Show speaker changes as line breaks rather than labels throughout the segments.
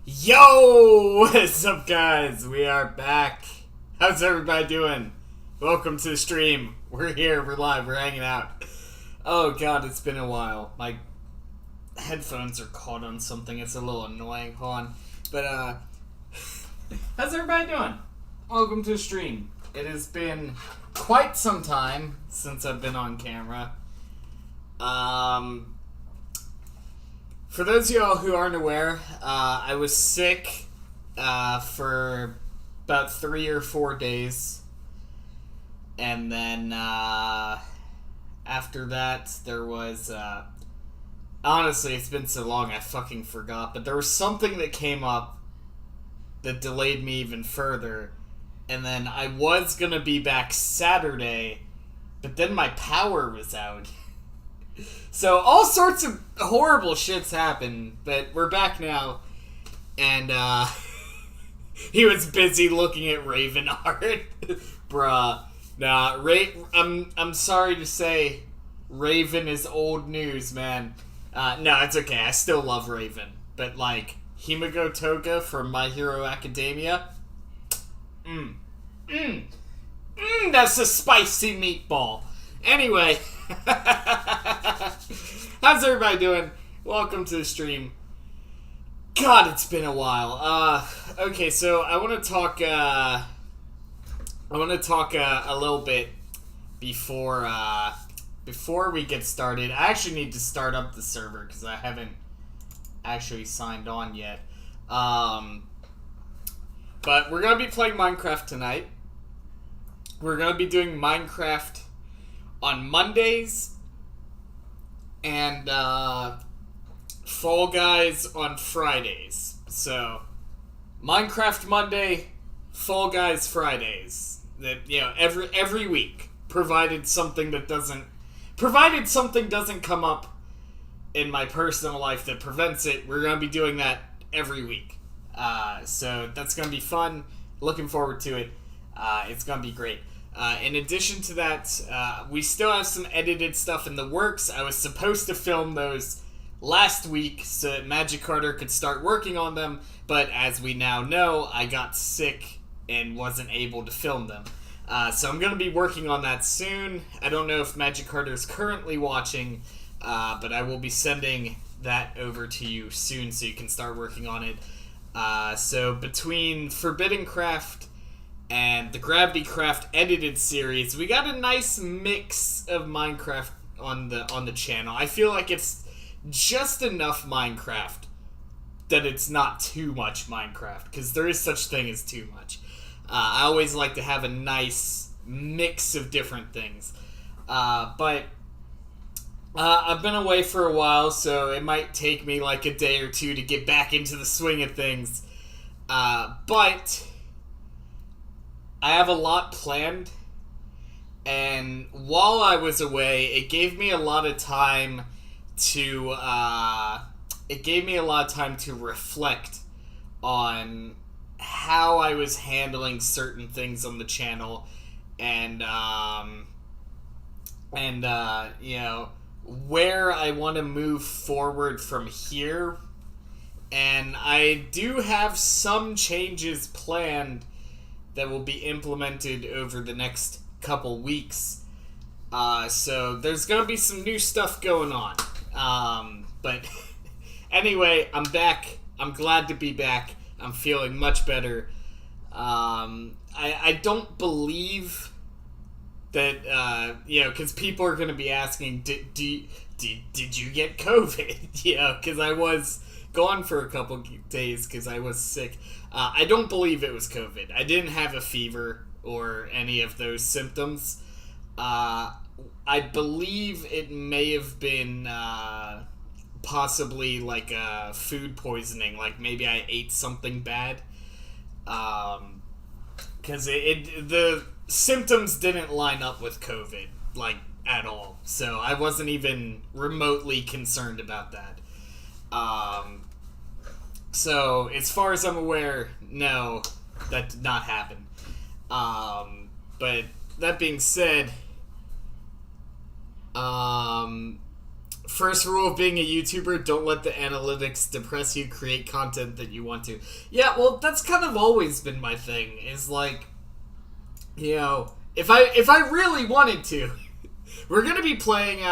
Yo! What's up, guys? We are back. How's everybody doing? Welcome to the stream. We're here, we're live, we're hanging out. Oh god, it's been a while. My headphones are caught on something, it's a little annoying. Hold on. But, how's everybody doing? Welcome to the stream. It has been quite some time since I've been on camera. For those of y'all who aren't aware, I was sick for about 3 or 4 days. And then after that, there was... honestly, it's been so long I fucking forgot. But there was something that came up that delayed me even further. And then I was going to be back Saturday, but then my power was out. So all sorts of horrible shits happened, but we're back now, and he was busy looking at Raven art. Bruh. Nah, I'm sorry to say, Raven is old news, man. No, it's okay, I still love Raven. But like, Himiko Toga from My Hero Academia, that's a spicy meatball. Anyway, how's everybody doing? Welcome to the stream. God, it's been a while. Okay, so I want to talk. I want to talk a little bit before we get started. I actually need to start up the server because I haven't actually signed on yet. But we're gonna be playing Minecraft tonight. We're gonna be doing Minecraft on Mondays, and Fall Guys on Fridays. So, Minecraft Monday, Fall Guys Fridays. That, you know, every week, provided something doesn't come up in my personal life that prevents it, we're going to be doing that every week. So that's going to be fun. Looking forward to it. It's going to be great. In addition to that, we still have some edited stuff in the works. I was supposed to film those last week so that Magic Carter could start working on them, but as we now know, I got sick and wasn't able to film them. So I'm going to be working on that soon. I don't know if Magic Carter is currently watching, but I will be sending that over to you soon so you can start working on it. So between Forbidden Craft and the Gravity Craft edited series, we got a nice mix of Minecraft on the channel. I feel like it's just enough Minecraft that it's not too much Minecraft, because there is such thing as too much. I always like to have a nice mix of different things. But I've been away for a while, so it might take me like a day or two to get back into the swing of things. But I have a lot planned, and while I was away, it gave me a lot of time to reflect on how I was handling certain things on the channel, and you know, where I want to move forward from here. And I do have some changes planned that will be implemented over the next couple weeks. So there's going to be some new stuff going on. But anyway, I'm back. I'm glad to be back. I'm feeling much better. I don't believe that, you know, because people are going to be asking, did you get COVID? You know, because I was gone for a couple days because I was sick. I don't believe it was COVID. I didn't have a fever or any of those symptoms. I believe it may have been possibly like food poisoning. Like maybe I ate something bad. Because the symptoms didn't line up with COVID, like, at all. So I wasn't even remotely concerned about that. So, as far as I'm aware, no, that did not happen. But that being said, first rule of being a YouTuber, don't let the analytics depress you, create content that you want to. Yeah, well, that's kind of always been my thing, is like, you know, if I really wanted to, we're gonna be playing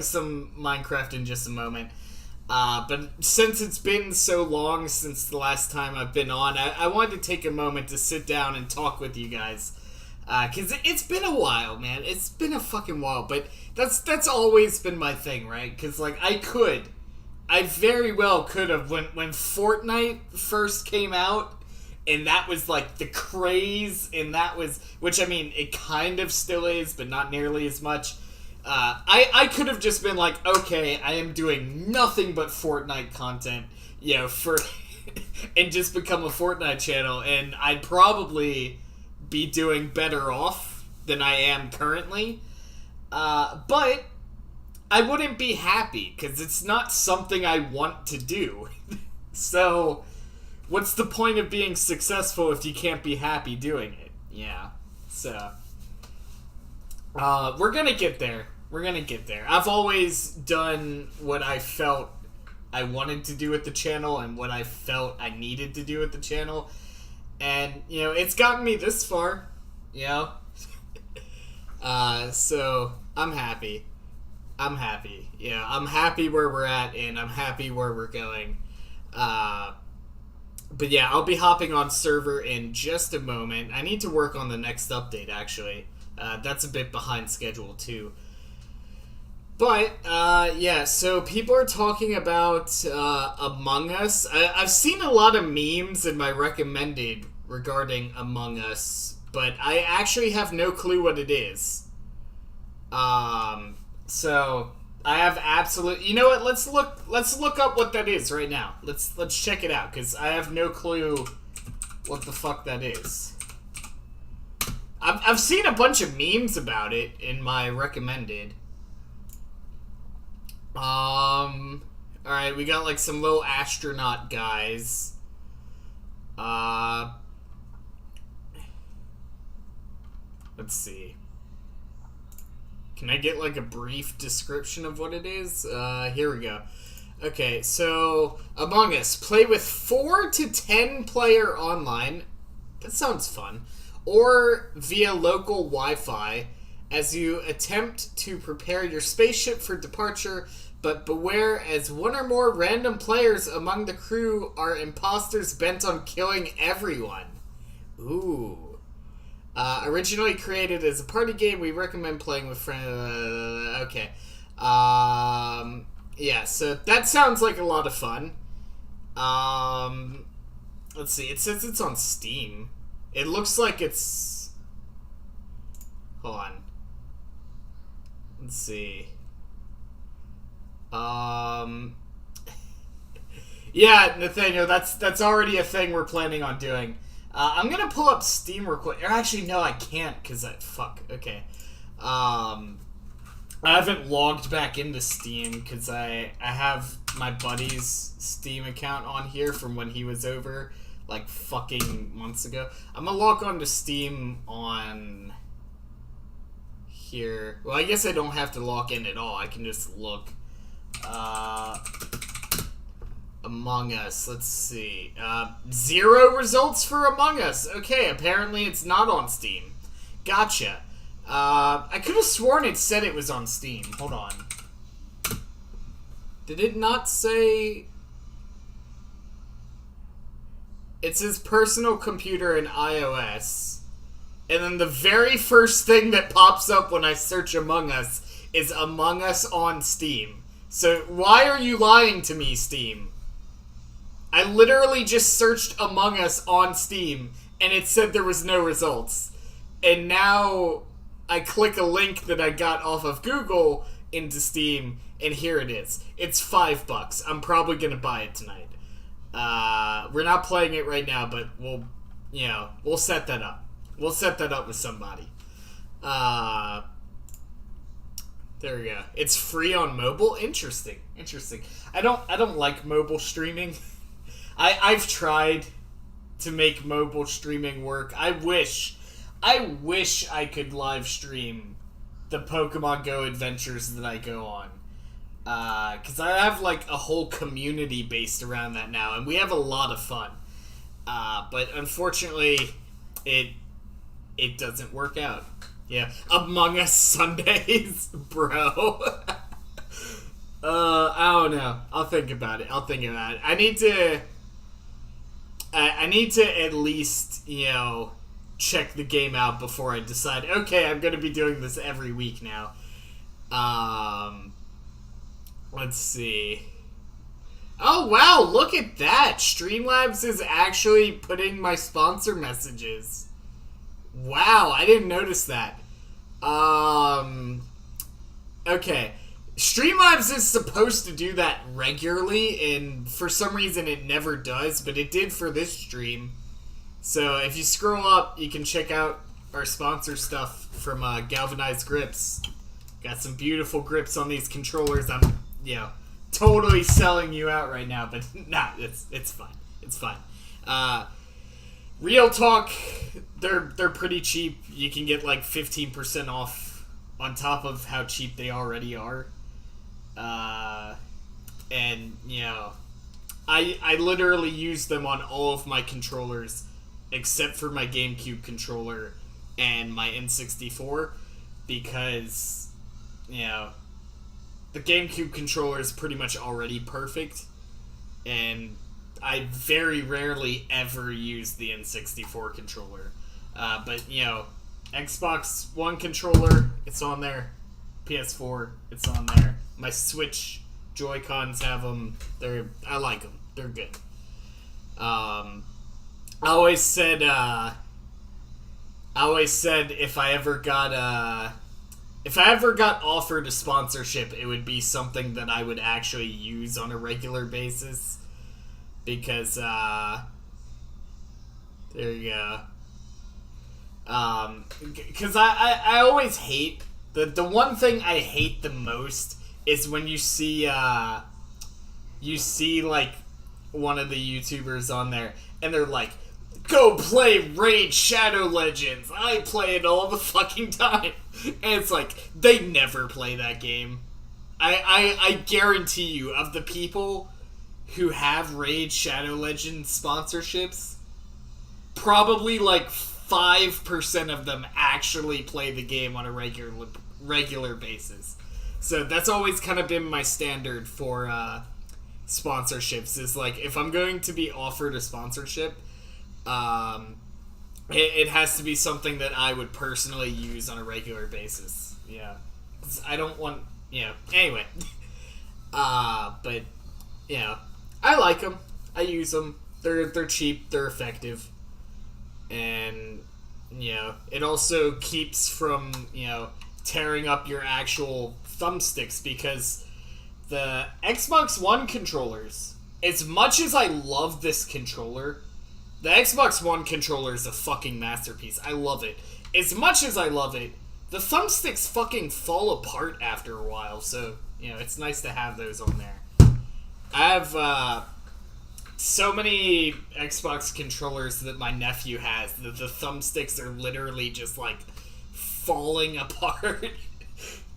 some Minecraft in just a moment. But since it's been so long since the last time I've been on, I wanted to take a moment to sit down and talk with you guys. Cause it's been a while, man. It's been a fucking while, but that's always been my thing, right? Cause like I very well could have, when Fortnite first came out, and that was like the craze, and that was, which I mean, it kind of still is, but not nearly as much. I could have just been like, okay, I am doing nothing but Fortnite content, you know, and just become a Fortnite channel, and I'd probably be doing better off than I am currently. But I wouldn't be happy, because it's not something I want to do. So, what's the point of being successful if you can't be happy doing it? Yeah, so we're gonna get there. We're gonna get there. I've always done what I felt I wanted to do with the channel and what I felt I needed to do with the channel. And, you know, it's gotten me this far, you know? So, I'm happy. I'm happy. Yeah, I'm happy where we're at, and I'm happy where we're going. But yeah, I'll be hopping on server in just a moment. I need to work on the next update, actually. That's a bit behind schedule, too. But, yeah, so people are talking about Among Us. I've seen a lot of memes in my recommended regarding Among Us, but I actually have no clue what it is. So I have absolute. You know what? Let's look up what that is right now. Let's check it out, because I have no clue what the fuck that is. I've seen a bunch of memes about it in my recommended. Alright, we got like some little astronaut guys. Let's see. Can I get like a brief description of what it is? Here we go. Okay, so Among Us. Play with 4 to 10 player online. That sounds fun. Or via local Wi-Fi as you attempt to prepare your spaceship for departure, but beware as one or more random players among the crew are imposters bent on killing everyone. Ooh. Originally created as a party game, we recommend playing with friends. Okay. Yeah, so that sounds like a lot of fun. Let's see. It says it's on Steam. It looks like it's... Hold on. Let's see. Yeah, Nathaniel, that's already a thing we're planning on doing. I'm gonna pull up Steam real quick. Or actually, no, I can't, because fuck. Okay. I haven't logged back into Steam, because I have my buddy's Steam account on here from when he was over, like, fucking months ago. I'm gonna log on to Steam on here. Well, I guess I don't have to log in at all. I can just look. Among Us. Let's see. 0 results for Among Us. Okay, apparently it's not on Steam. Gotcha. I could have sworn it said it was on Steam. Hold on. Did it not say... It says personal computer and iOS. And then the very first thing that pops up when I search Among Us is Among Us on Steam. So why are you lying to me, Steam? I literally just searched Among Us on Steam, and it said there was no results. And now I click a link that I got off of Google into Steam, and here it is. It's $5. I'm probably gonna buy it tonight. We're not playing it right now, but we'll set that up. We'll set that up with somebody. There we go. It's free on mobile. Interesting. I don't like mobile streaming. I've tried to make mobile streaming work. I wish I could live stream the Pokemon Go adventures that I go on. Because I have like a whole community based around that now, and we have a lot of fun. But unfortunately, it doesn't work out. Yeah, Among Us Sundays, bro. I don't know. I'll think about it. I need to at least, check the game out before I decide, okay, I'm going to be doing this every week now. Let's see. Oh, wow, look at that. Streamlabs is actually putting my sponsor messages. Wow, I didn't notice that. Okay. Streamlabs is supposed to do that regularly, and for some reason it never does, but it did for this stream. So if you scroll up, you can check out our sponsor stuff from Galvanized Grips. Got some beautiful grips on these controllers. I'm, totally selling you out right now, but nah, it's fine. It's fine. Real talk, they're pretty cheap. You can get like 15% off on top of how cheap they already are. And I literally use them on all of my controllers except for my GameCube controller and my N64, because the GameCube controller is pretty much already perfect, and I very rarely ever use the N64 controller. But Xbox One controller, it's on there. PS4, it's on there. My Switch Joy-Cons have them. I like them. They're good. I always said if I ever got offered a sponsorship, it would be something that I would actually use on a regular basis. Because there you go. Because I always hate the one thing I hate the most is when you see like one of the YouTubers on there, and they're like, "Go play Raid Shadow Legends. I play it all the fucking time." And it's like, they never play that game. I guarantee you, of the people who have Raid Shadow Legends sponsorships, probably like 5% of them actually play the game on a regular basis. So that's always kind of been my standard for sponsorships, is like, if I'm going to be offered a sponsorship, it has to be something that I would personally use on a regular basis. Yeah. 'Cause I don't want, anyway. But, I like them. I use them. They're cheap. They're effective. And, it also keeps from, tearing up your actual thumbsticks, because the Xbox One controllers, as much as I love this controller, the Xbox One controller is a fucking masterpiece. I love it. As much as I love it, the thumbsticks fucking fall apart after a while, so, it's nice to have those on there. I have, so many Xbox controllers that my nephew has that the thumbsticks are literally just, like, falling apart.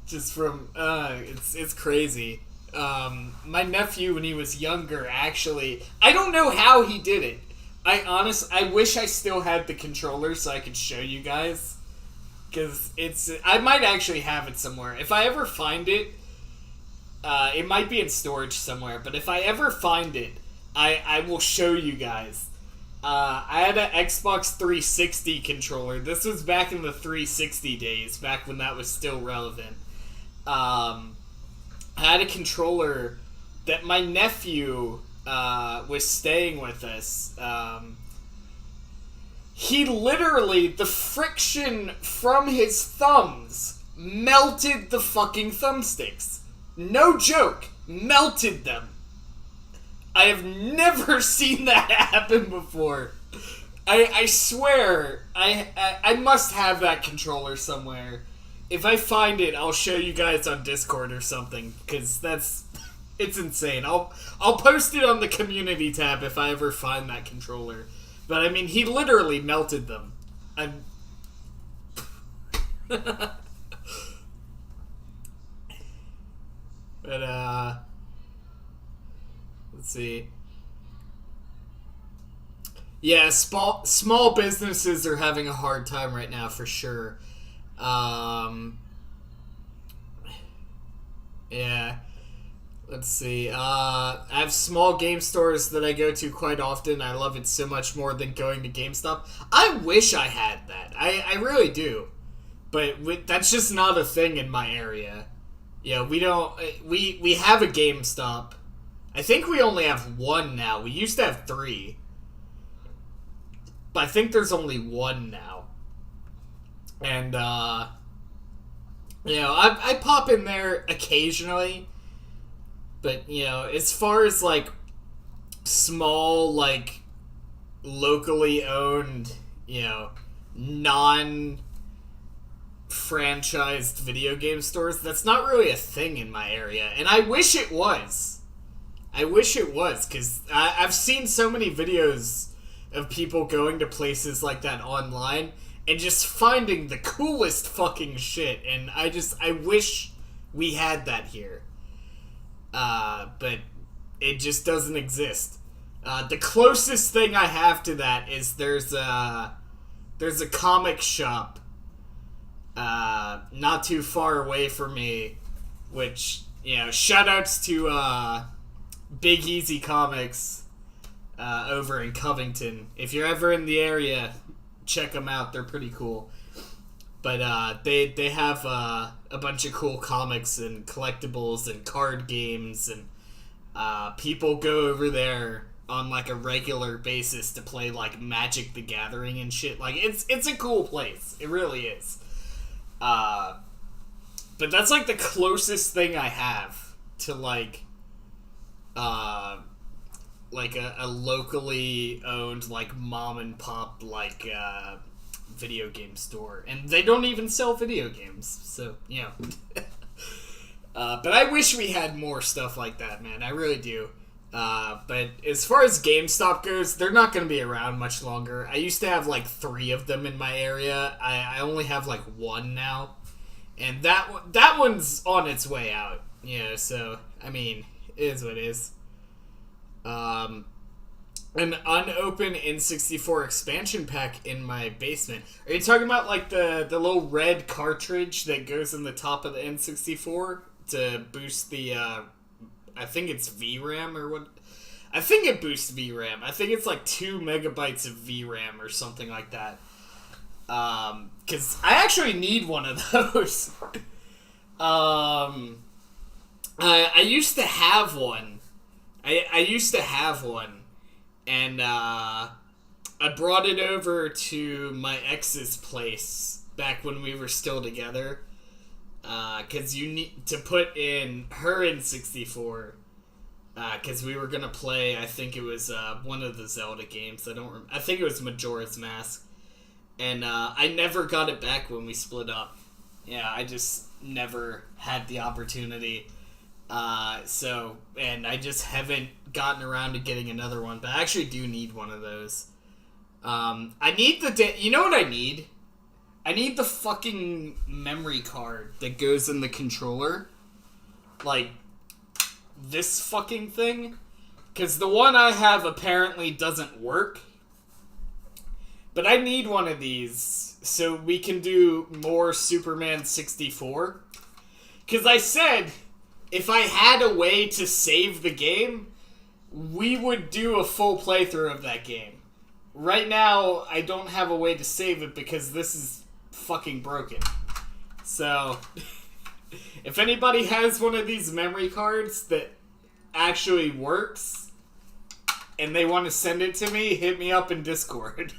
Just from, it's crazy. My nephew, when he was younger, actually, I don't know how he did it. I wish I still had the controller so I could show you guys. Because I might actually have it somewhere. If I ever find it, it might be in storage somewhere, but if I ever find it, I will show you guys. I had an Xbox 360 controller. This was back in the 360 days, back when that was still relevant. I had a controller that my nephew was staying with us. He literally, the friction from his thumbs melted the fucking thumbsticks. No joke, melted them. I have never seen that happen before. I swear, I must have that controller somewhere. If I find it, I'll show you guys on Discord or something, because it's insane. I'll post it on the community tab if I ever find that controller. But I mean, he literally melted them. But let's see. Yeah, small businesses are having a hard time right now for sure. Yeah. Let's see. I have small game stores that I go to quite often. I love it so much more than going to GameStop. I wish I had that. I really do. But that's just not a thing in my area. Yeah, we don't... We have a GameStop. I think we only have one now. We used to have 3. But I think there's only one now. And, I pop in there occasionally. But, as far as, like, small, like, locally owned, non-franchised video game stores, that's not really a thing in my area. And I wish it was. Because I've seen so many videos of people going to places like that online and just finding the coolest fucking shit. And I wish we had that here. But it just doesn't exist. The closest thing I have to that is there's a comic shop not too far away from me, which, shoutouts to Big Easy Comics over in Covington. If you're ever in the area, check them out. They're pretty cool. But they have a bunch of cool comics and collectibles and card games, and people go over there on like a regular basis to play like Magic the Gathering and shit. Like it's a cool place. It really is. But that's like the closest thing I have to like a locally owned like mom and pop like video game store, and they don't even sell video games, so But I wish we had more stuff like that, man. I really do. But as far as GameStop goes, they're not going to be around much longer. I used to have like 3 of them in my area. I only have like 1 now. And that one's on its way out. Yeah, so, I mean, it is what it is. An unopened N64 expansion pack in my basement. Are you talking about like the little red cartridge that goes in the top of the N64 to boost the I think it's VRAM or what? I think it boosts VRAM. I think it's like 2 megabytes of VRAM or something like that. Because I actually need one of those. I used to have one. I used to have one. And I brought it over to my ex's place back when we were still together. Because you need to put in her N64. Because we were going to play, I think it was one of the Zelda games. I think it was Majora's Mask. And I never got it back when we split up. Yeah, I just never had the opportunity. And I just haven't gotten around to getting another one, but I actually do need one of those. I need you know what I need? I need the fucking memory card that goes in the controller. Like, this fucking thing. Because the one I have apparently doesn't work. But I need one of these so we can do more Superman 64. Because I said, if I had a way to save the game, we would do a full playthrough of that game. Right now, I don't have a way to save it because this is fucking broken. So, if anybody has one of these memory cards that actually works, and they want to send it to me, hit me up in Discord.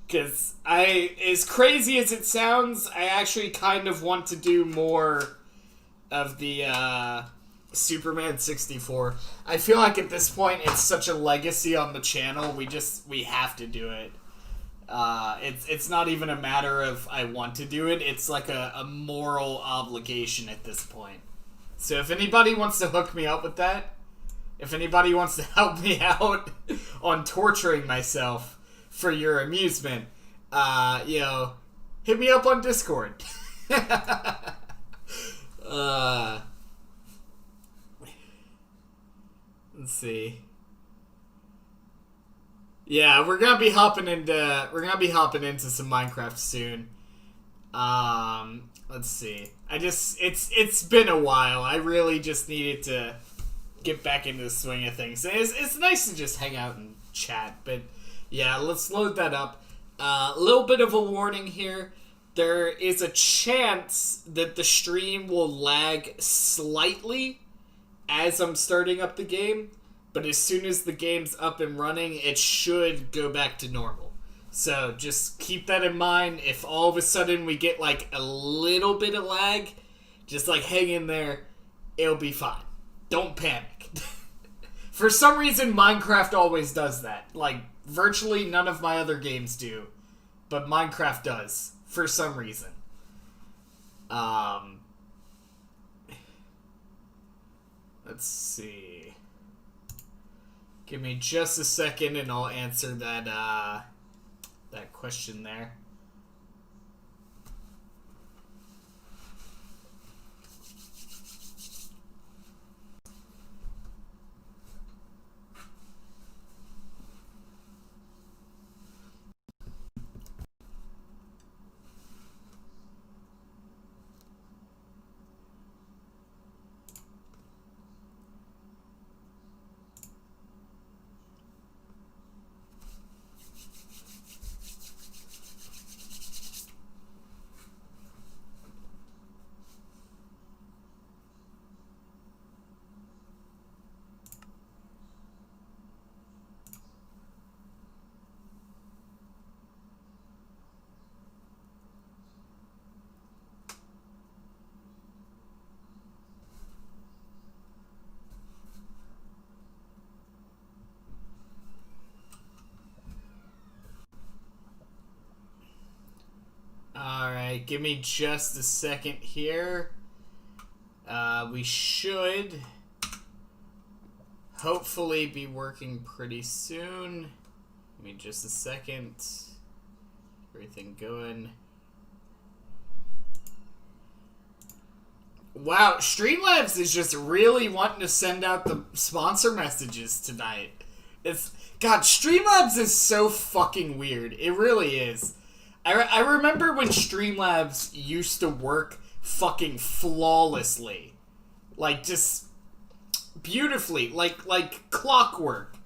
Because as crazy as it sounds, I actually kind of want to do more of the Superman 64. I feel like at this point it's such a legacy on the channel. We have to do it. It's not even a matter of I want to do it. It's like a moral obligation at this point. So if anybody wants to hook me up with that, if anybody wants to help me out on torturing myself for your amusement, hit me up on Discord. Let's see. Yeah, we're gonna be hopping into some Minecraft soon. Let's see. It's been a while. I really just needed to get back into the swing of things. It's nice to just hang out and chat, but yeah, let's load that up. A little bit of a warning here. There is a chance that the stream will lag slightly as I'm starting up the game, but as soon as the game's up and running, it should go back to normal. So just keep that in mind. If all of a sudden we get like a little bit of lag, just like hang in there, it'll be fine. Don't panic. For some reason, Minecraft always does that. Like, virtually none of my other games do, but Minecraft does. For some reason. Let's see. Give me just a second and I'll answer that question there. Alright, give me just a second here. We should hopefully be working pretty soon. Give me just a second. Everything going. Wow, Streamlabs is just really wanting to send out the sponsor messages tonight. God, Streamlabs is so fucking weird. It really is. I remember when Streamlabs used to work fucking flawlessly. Like, just beautifully. Like clockwork.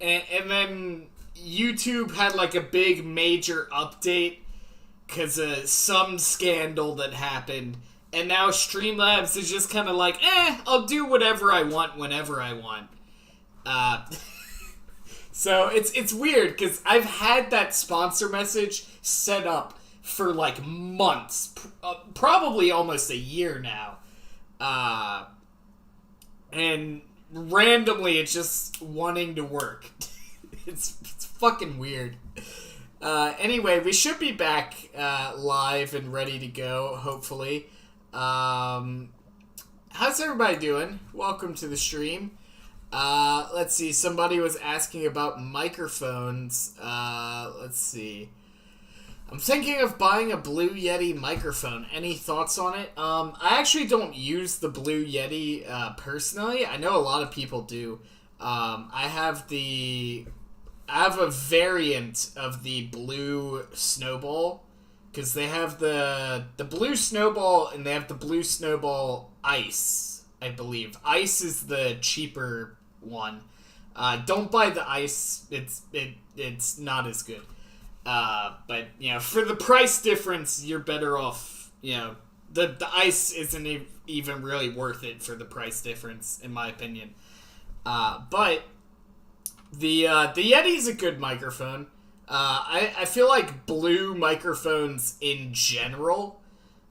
And then YouTube had like a big major update because of some scandal that happened. And now Streamlabs is just kind of like, I'll do whatever I want whenever I want. So it's weird because I've had that sponsor message set up for like months, probably almost a year now. And randomly it's just wanting to work. It's fucking weird. Anyway, we should be back live and ready to go, hopefully. How's everybody doing? Welcome to the stream. Let's see, somebody was asking about microphones. Let's see. I'm thinking of buying a Blue Yeti microphone. Any thoughts on it? I actually don't use the Blue Yeti, personally. I know a lot of people do. I have a variant of the Blue Snowball. Because they have the Blue Snowball and they have the Blue Snowball Ice, I believe. Ice is the cheaper one. Don't buy the Ice. It's not as good. But, for the price difference, you're better off, the Ice isn't even really worth it for the price difference, in my opinion. But the Yeti's a good microphone. I feel like Blue microphones in general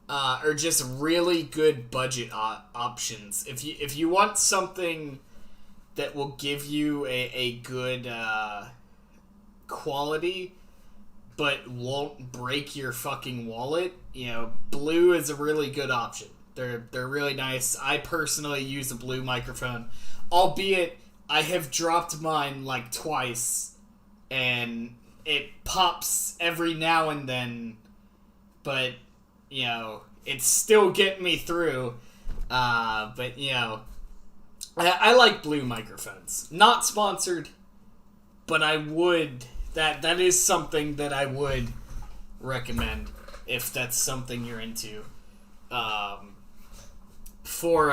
are just really good budget options. If you want something that will give you a good quality but won't break your fucking wallet, Blue is a really good option. They're really nice. I personally use a Blue microphone, albeit I have dropped mine like twice, and it pops every now and then, but, it's still getting me through. But, I like Blue microphones. Not sponsored, but I would, that is something that I would recommend if that's something you're into. For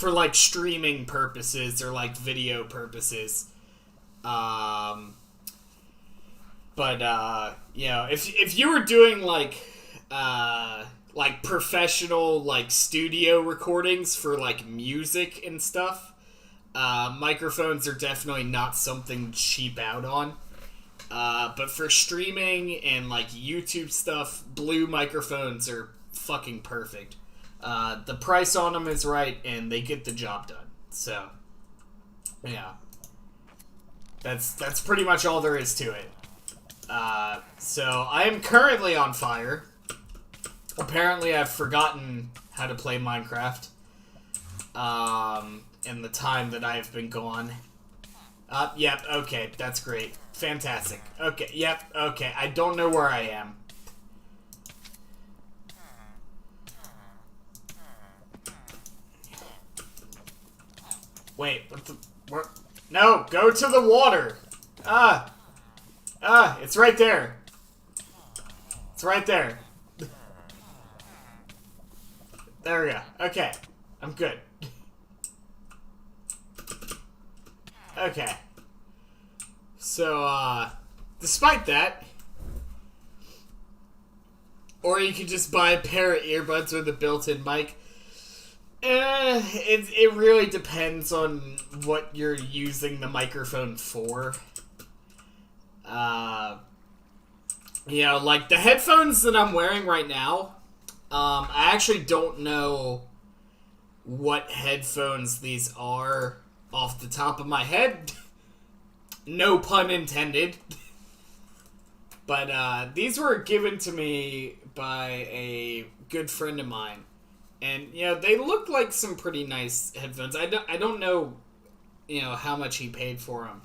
like streaming purposes or like video purposes. But, if you were doing, like professional, like, studio recordings for, like, music and stuff, microphones are definitely not something to cheap out on. But for streaming and, like, YouTube stuff, Blue microphones are fucking perfect. The price on them is right, and they get the job done. So, yeah. That's pretty much all there is to it. So I am currently on fire. Apparently I've forgotten how to play Minecraft, in the time that I've been gone. Yep, okay, that's great. Fantastic. Okay, yep, okay, I don't know where I am. Wait, where? No, go to the water! It's right there. It's right there. There we go. Okay. I'm good. Okay. So, despite that, or you could just buy a pair of earbuds with a built-in mic. It really depends on what you're using the microphone for. Like the headphones that I'm wearing right now, I actually don't know what headphones these are off the top of my head. No pun intended. But, these were given to me by a good friend of mine. And, they look like some pretty nice headphones. I don't know, how much he paid for them.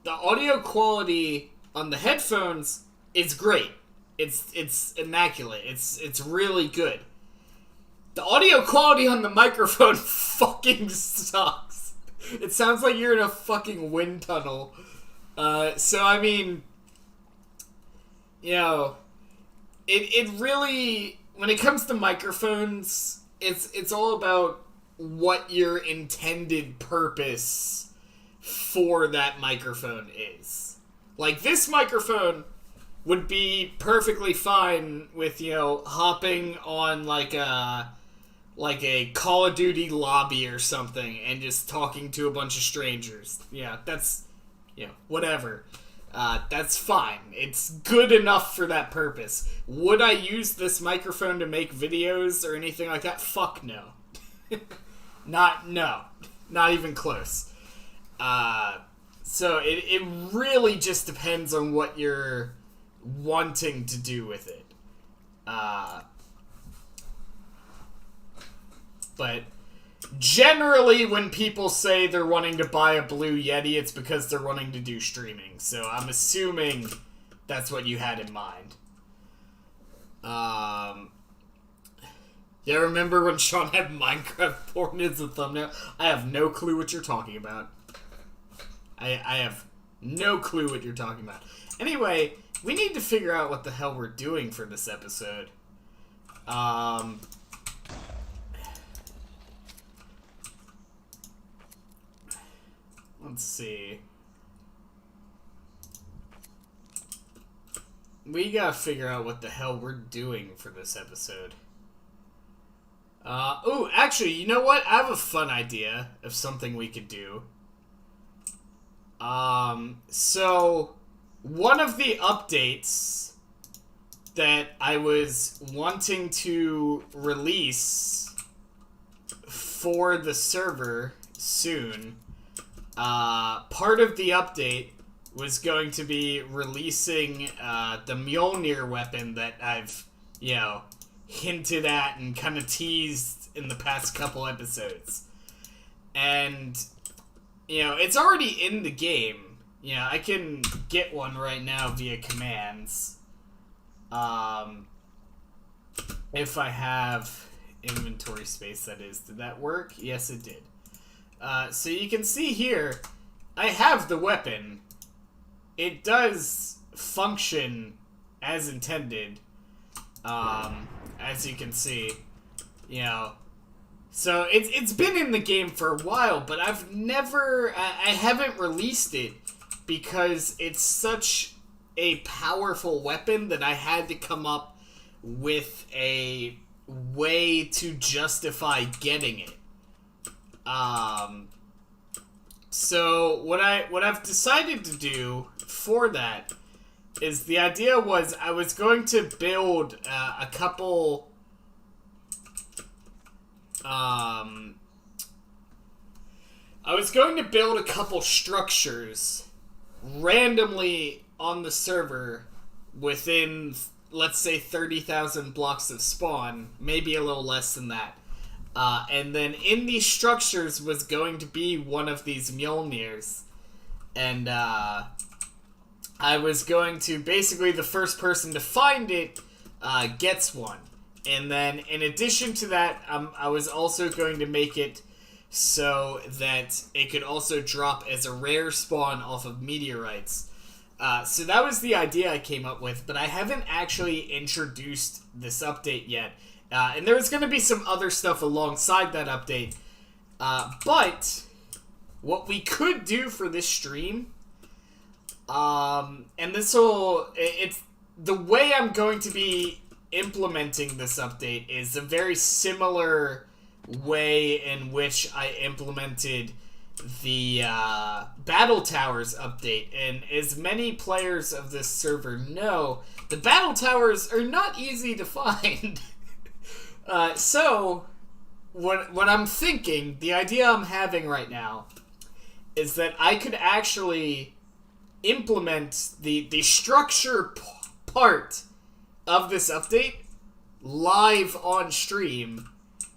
The audio quality on the headphones is great. It's immaculate. It's really good. The audio quality on the microphone fucking sucks. It sounds like you're in a fucking wind tunnel. So I mean, it really, when it comes to microphones, it's all about what your intended purpose for that microphone is. Like, this microphone would be perfectly fine with, hopping on like a Call of Duty lobby or something and just talking to a bunch of strangers. Yeah, that's, whatever. That's fine. It's good enough for that purpose. Would I use this microphone to make videos or anything like that? Fuck no. Not even close. So it really just depends on what you're wanting to do with it. But generally, when people say they're wanting to buy a Blue Yeti, it's because they're wanting to do streaming. So I'm assuming that's what you had in mind. Yeah, remember when Sean had Minecraft porn as a thumbnail? I have no clue what you're talking about. I have no clue what you're talking about. Anyway, we need to figure out what the hell we're doing for this episode. Let's see. We gotta figure out what the hell we're doing for this episode. Actually, you know what? I have a fun idea of something we could do. So, one of the updates that I was wanting to release for the server soon, part of the update was going to be releasing, the Mjolnir weapon that I've, hinted at and kind of teased in the past couple episodes. And, it's already in the game. I can get one right now via commands. If I have inventory space, that is. Did that work? Yes, it did. So you can see here, I have the weapon. It does function as intended. As you can see, so it's been in the game for a while, but I haven't released it because it's such a powerful weapon that I had to come up with a way to justify getting it. So what I've decided to do for that is, the idea was I was going to build a couple structures randomly on the server within, let's say, 30,000 blocks of spawn, maybe a little less than that. And then in these structures was going to be one of these Mjolnirs. And I was going to, basically, the first person to find it gets one. And then, in addition to that, I was also going to make it so that it could also drop as a rare spawn off of meteorites. So that was the idea I came up with, but I haven't actually introduced this update yet. And there's going to be some other stuff alongside that update. But what we could do for this stream, and it's the way I'm going to be implementing this update is a very similar way in which I implemented the Battle Towers update. And as many players of this server know, the Battle Towers are not easy to find. So, what I'm thinking, the idea I'm having right now, is that I could actually implement the structure part of this update live on stream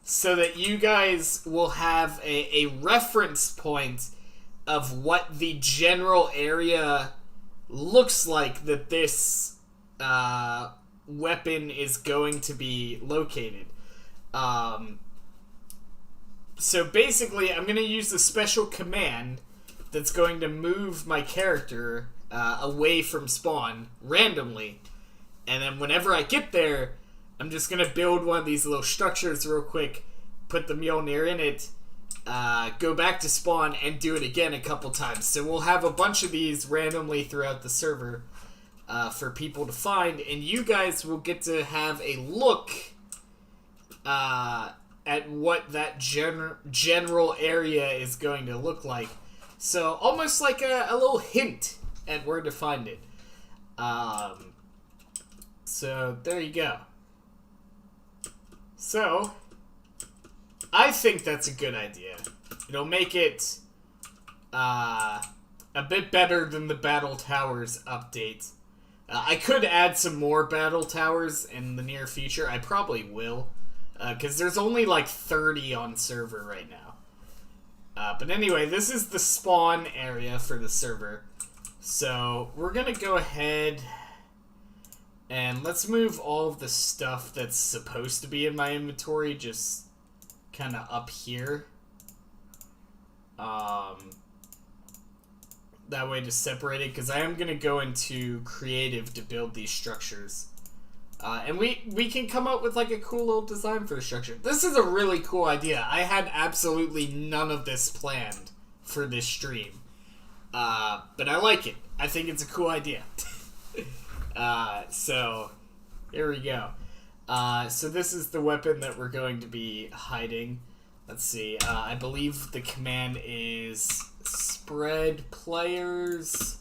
so that you guys will have a reference point of what the general area looks like that this weapon is going to be located. So basically, I'm going to use a special command that's going to move my character away from spawn randomly. And then whenever I get there, I'm just going to build one of these little structures real quick, put the Mjolnir in it, go back to spawn, and do it again a couple times. So we'll have a bunch of these randomly throughout the server for people to find, and you guys will get to have a look at what that general area is going to look like. So almost like a little hint at where to find it. So there you go. So I think that's a good idea. It'll make it a bit better than the Battle Towers update. I could add some more Battle Towers in the near future. I probably will. Because there's only like 30 on server right now. But anyway, this is the spawn area for the server. So we're going to go ahead and let's move all of the stuff that's supposed to be in my inventory just kind of up here. That way to separate it, because I am going to go into creative to build these structures. And we can come up with like a cool little design for the structure. This is a really cool idea. I had absolutely none of this planned for this stream. But I like it. I think it's a cool idea. So here we go. So this is the weapon that we're going to be hiding. Let's see. I believe the command is spread players.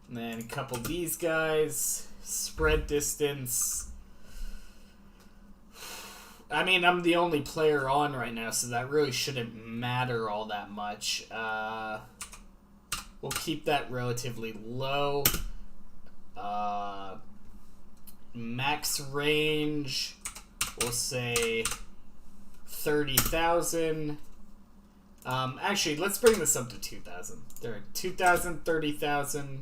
And then a couple of these guys. Spread distance. I mean, I'm the only player on right now, so that really shouldn't matter all that much. We'll keep that relatively low. Max range, we'll say 30,000. Actually, let's bring this up to 2,000. There, 2,000, 30,000.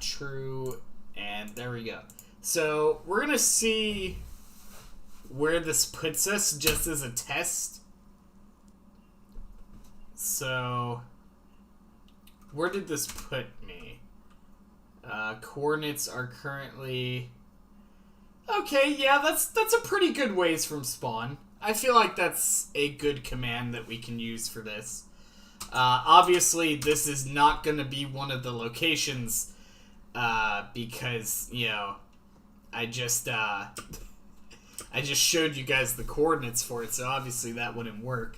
True. And there we go. So we're going to see where this puts us just as a test. So where did this put me? Coordinates are currently... Okay, yeah, that's a pretty good ways from spawn. I feel like that's a good command that we can use for this. Obviously, this is not going to be one of the locations... because, you know, I just showed you guys the coordinates for it, so obviously that wouldn't work.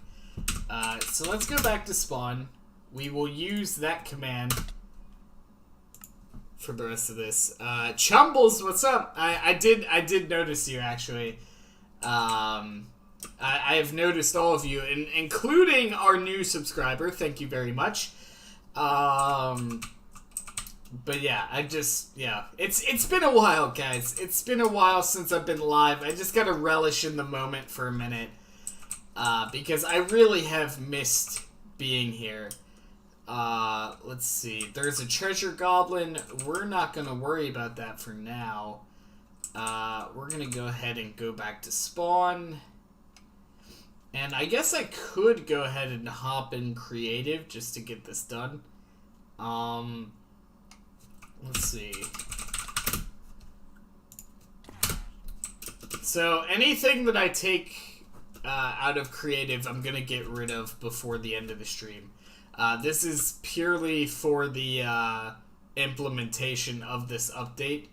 So let's go back to spawn. We will use that command for the rest of this. Chumbles, what's up? I did notice you, actually. I have noticed all of you, including our new subscriber. Thank you very much. But yeah, it's been a while, guys. It's been a while since I've been live. I just gotta relish in the moment for a minute, because I really have missed being here. Let's see. There's a treasure goblin. We're not gonna worry about that for now. We're gonna go ahead and go back to spawn. And I guess I could go ahead and hop in creative just to get this done. Let's see. So anything that I take out of creative, I'm going to get rid of before the end of the stream. This is purely for the implementation of this update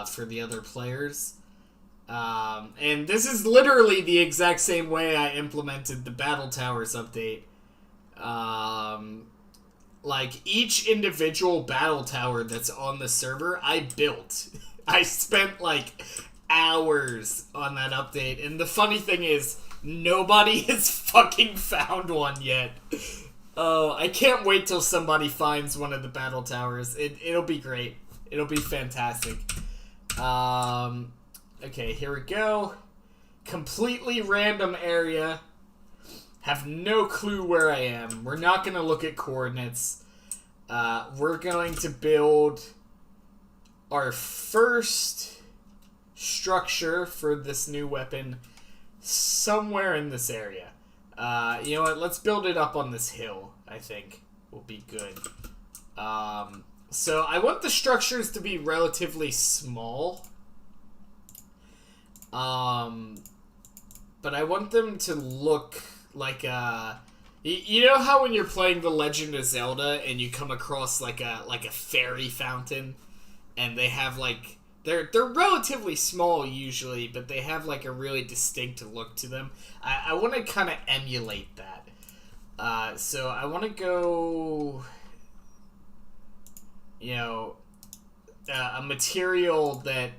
for the other players. And this is literally the exact same way I implemented the Battle Towers update. Like, each individual battle tower that's on the server, I built. I spent, like, hours on that update. And the funny thing is, nobody has fucking found one yet. Oh, I can't wait till somebody finds one of the battle towers. It'll be great. It'll be fantastic. Okay, here we go. Completely random area. Have no clue where I am. We're not going to look at coordinates. We're going to build our first structure for this new weapon somewhere in this area. You know what? Let's build it up on this hill, I think. Will be good. So I want the structures to be relatively small. But I want them to look like you know how when you're playing The Legend of Zelda and you come across like a fairy fountain, and they have like they're relatively small usually, but they have like a really distinct look to them. I want to kind of emulate that. So I want to go, you know, a material that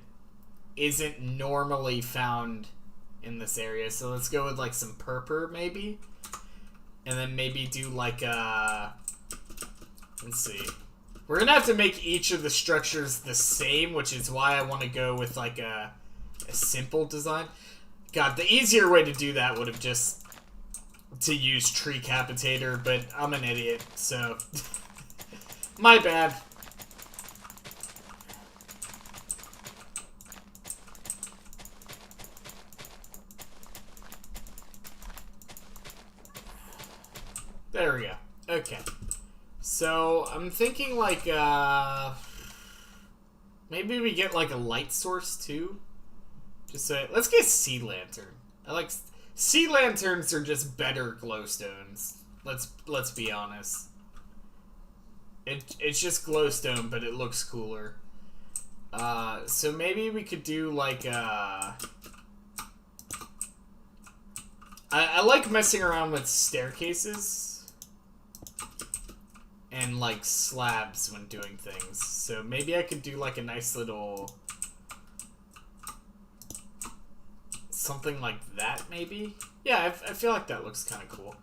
isn't normally found in this area. So let's go with like some purple maybe, and then maybe do like let's see, we're gonna have to make each of the structures the same, which is why I want to go with like a simple design. God, the easier way to do that would have just to use Tree Capitator, but I'm an idiot, so my bad. There we go. Okay. So, I'm thinking like, maybe we get like a light source too? Just so, let's get Sea Lantern. I like, Sea Lanterns are just better glowstones. Let's be honest. It's just glowstone, but it looks cooler. So maybe we could do like, I like messing around with staircases and like slabs when doing things. So maybe I could do like a nice little something like that maybe. Yeah, I feel like that looks kind of cool.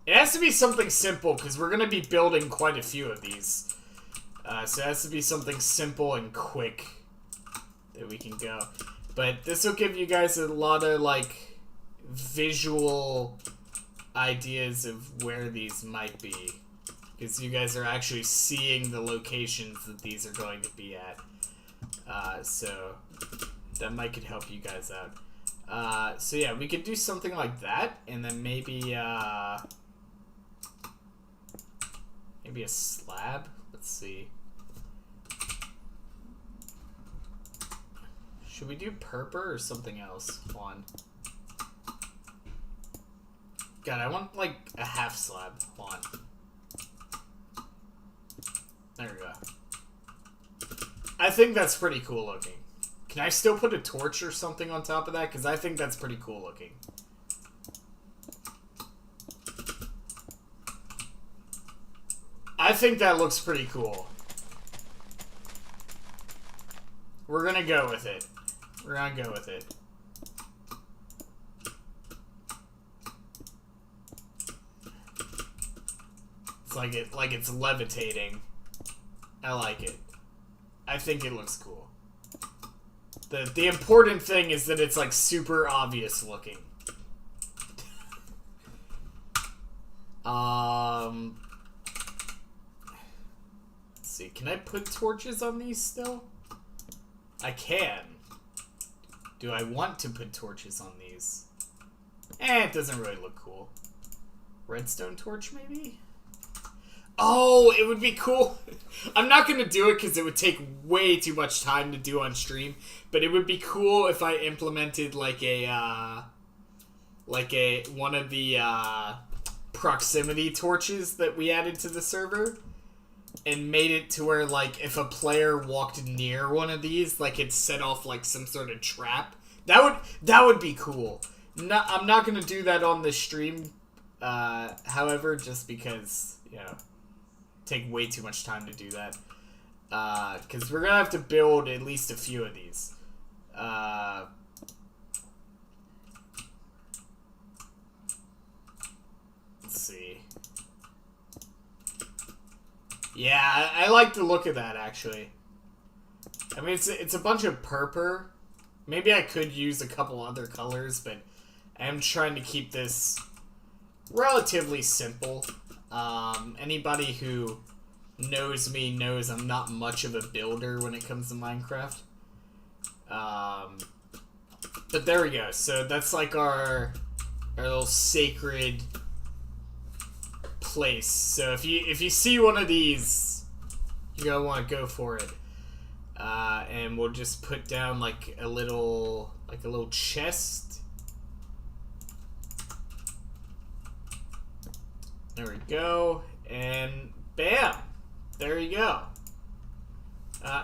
It has to be something simple because we're going to be building quite a few of these. So it has to be something simple and quick that we can go. But this will give you guys a lot of like visual ideas of where these might be, because you guys are actually seeing the locations that these are going to be at. So that might could help you guys out. So yeah, we could do something like that, and then maybe maybe a slab. Let's see. Should we do purple or something else? Hold on. God, I want like a half slab. Hold on. There we go. I think that's pretty cool looking. Can I still put a torch or something on top of that? Because I think that's pretty cool looking. I think that looks pretty cool. We're gonna go with it. We're gonna go with it. It's like it's levitating. I like it. I think it looks cool. The important thing is that it's like super obvious looking. Let's see, can I put torches on these still? I can. Do I want to put torches on these? It doesn't really look cool. Redstone torch, maybe? Oh, it would be cool. I'm not going to do it because it would take way too much time to do on stream. But it would be cool if I implemented like one of the proximity torches that we added to the server, and made it to where like if a player walked near one of these, like it set off like some sort of trap. That would be cool. I'm not going to do that on the stream. However, just because, you know, take way too much time to do that. Because we're going to have to build at least a few of these. Let's see. Yeah, I like the look of that, actually. I mean, it's a bunch of purple. Maybe I could use a couple other colors, but I'm trying to keep this relatively simple. Anybody who knows me knows I'm not much of a builder when it comes to Minecraft. But there we go. So that's like our little sacred place. So if you see one of these, you're gonna want to go for it. And we'll just put down like a little chest. There we go, and bam, there you go.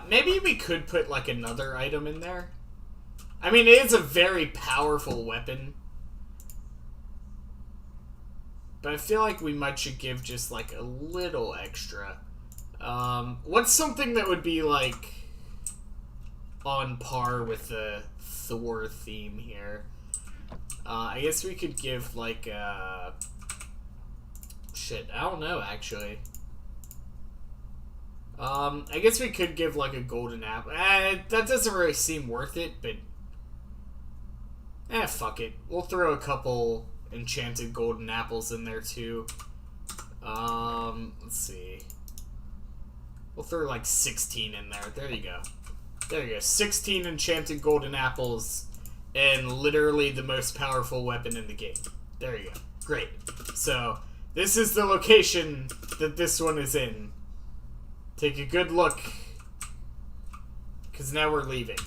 Maybe we could put like another item in there. I mean, it is a very powerful weapon, but I feel like we should give just like a little extra. What's something that would be like on par with the Thor theme here? I guess we could give like shit, I don't know actually. I guess we could give like a golden apple. That doesn't really seem worth it, but fuck it. We'll throw a couple enchanted golden apples in there too. Let's see. We'll throw like 16 in there. There you go. There you go. 16 enchanted golden apples and literally the most powerful weapon in the game. There you go. Great. So, this is the location that this one is in. Take a good look, because now we're leaving.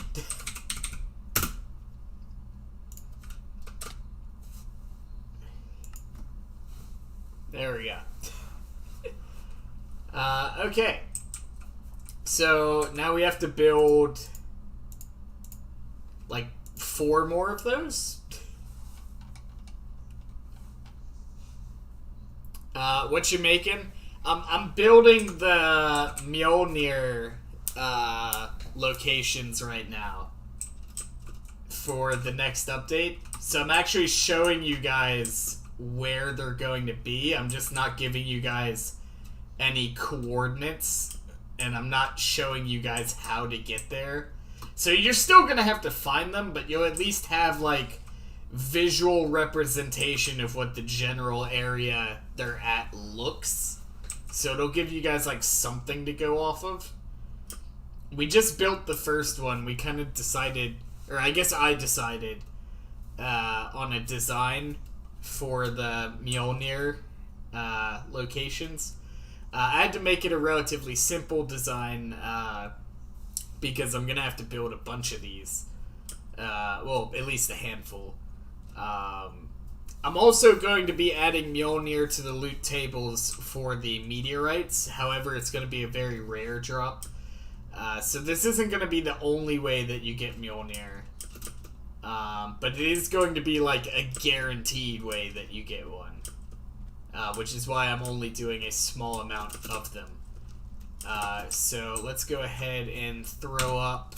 There we go. Okay. So, now we have to build like 4 more of those. What you making? I'm building the Mjolnir locations right now for the next update. So I'm actually showing you guys where they're going to be. I'm just not giving you guys any coordinates, and I'm not showing you guys how to get there. So you're still going to have to find them, but you'll at least have like visual representation of what the general area they're at looks. So it'll give you guys like something to go off of. We just built the first one. We kind of decided, or I guess I decided, on a design for the Mjolnir locations. I had to make it a relatively simple design because I'm going to have to build a bunch of these. Well, at least a handful. I'm also going to be adding Mjolnir to the loot tables for the meteorites. However, it's going to be a very rare drop. So this isn't going to be the only way that you get Mjolnir. But it is going to be like a guaranteed way that you get one. Which is why I'm only doing a small amount of them. So let's go ahead and throw up,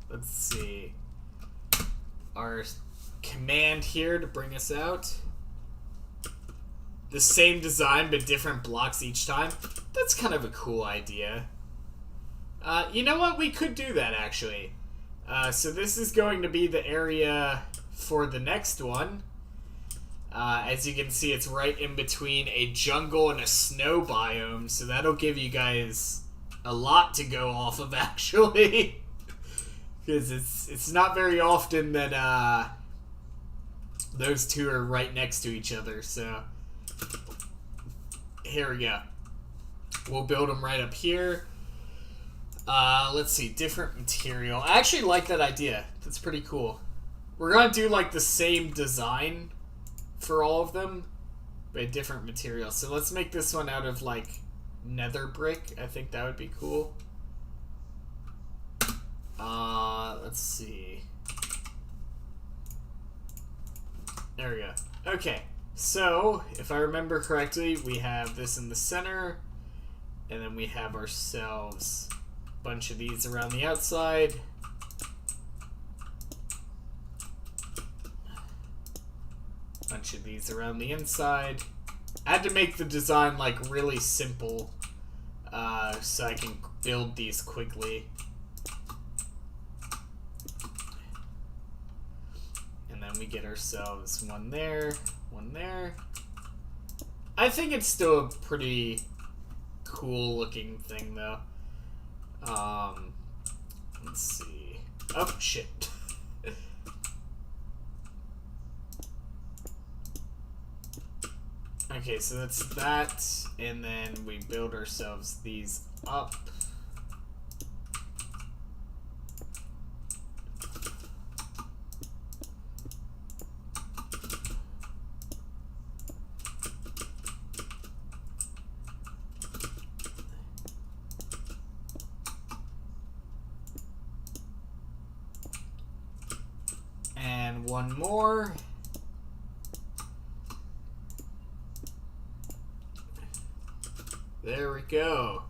let's see, our command here to bring us out. The same design but different blocks each time. That's kind of a cool idea. You know what? We could do that actually. So this is going to be the area for the next one. As you can see, it's right in between a jungle and a snow biome, so that'll give you guys a lot to go off of actually. Because it's not very often that those two are right next to each other, so here we go. We'll build them right up here. Let's see, different material. I actually like that idea. That's pretty cool. We're gonna do like the same design for all of them, but a different material. So let's make this one out of like nether brick. I think that would be cool. Let's see. There we go. Okay, so if I remember correctly, we have this in the center, and then we have ourselves a bunch of these around the outside. Bunch of these around the inside. I had to make the design like really simple so I can build these quickly. then we get ourselves one there, one there. I think it's still a pretty cool looking thing though. Let's see. Oh shit. Okay, so that's that, and then we build ourselves these up. And one more. There we go.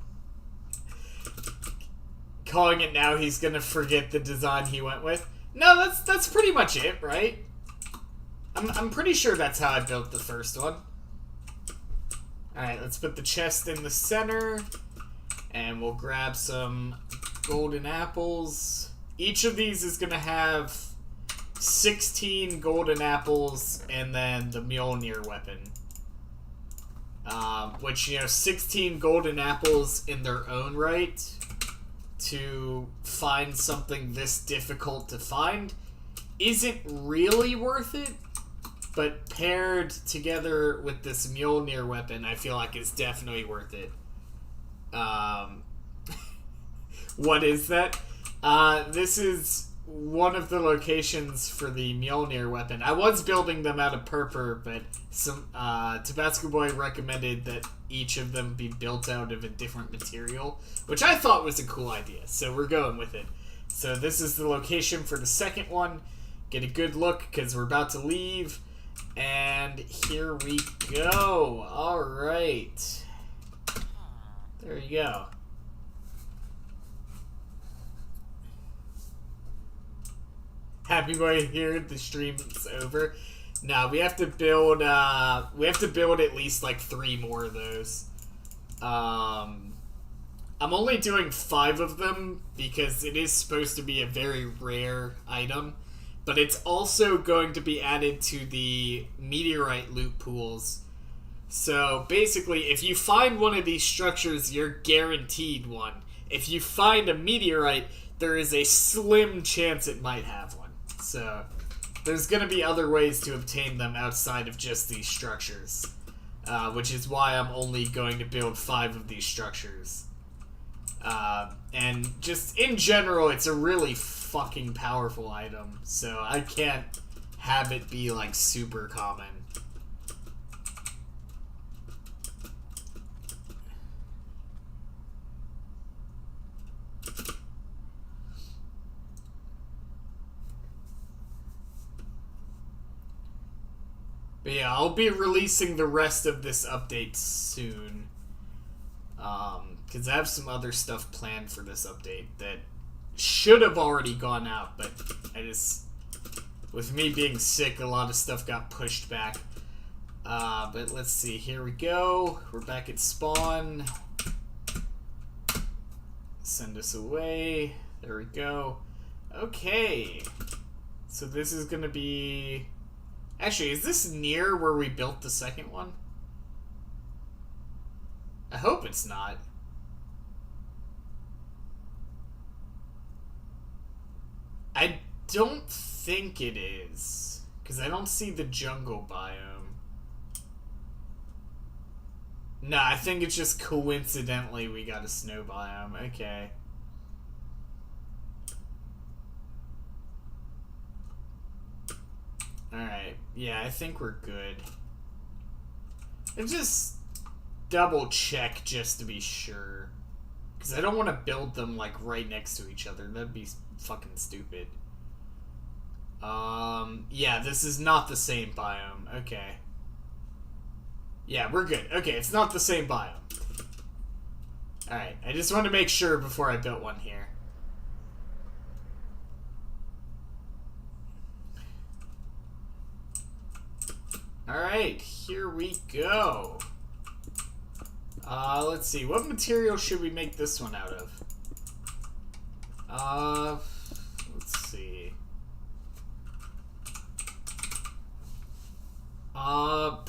Calling it now, he's gonna forget the design he went with. No, that's pretty much it, right? I'm pretty sure that's how I built the first one. Alright, let's put the chest in the center. And we'll grab some golden apples. Each of these is gonna have 16 golden apples and then the Mjolnir weapon. Which, 16 golden apples in their own right to find something this difficult to find isn't really worth it, but paired together with this Mjolnir weapon, I feel like it's definitely worth it. What is that? This is one of the locations for the Mjolnir weapon. I was building them out of purpur, but some Tabasco Boy recommended that each of them be built out of a different material, which I thought was a cool idea, so we're going with it. So this is the location for the second one. Get a good look, because we're about to leave, and here we go. Alright. There you go. Happy Boy here, the stream's over. Now we have to build at least like 3 more of those. I'm only doing 5 of them because it is supposed to be a very rare item, but it's also going to be added to the meteorite loot pools. So basically, if you find one of these structures, you're guaranteed one. If you find a meteorite, there is a slim chance it might have one. So there's going to be other ways to obtain them outside of just these structures, which is why I'm only going to build 5 of these structures. And just in general, it's a really fucking powerful item, so I can't have it be like super common. But yeah, I'll be releasing the rest of this update soon. Because I have some other stuff planned for this update that should have already gone out, but with me being sick, a lot of stuff got pushed back. But let's see, here we go. We're back at spawn. Send us away. There we go. Okay. So this is gonna be... Actually, is this near where we built the second one? I hope it's not. I don't think it is, because I don't see the jungle biome. Nah, I think it's just coincidentally we got a snow biome. Okay. Alright, yeah, I think we're good. And just double check just to be sure. Because I don't want to build them, like, right next to each other. That'd be fucking stupid. Yeah, this is not the same biome. Okay. Yeah, we're good. Okay, it's not the same biome. Alright, I just wanted to make sure before I built one here. Alright, here we go. Let's see. What material should we make this one out of? Let's see.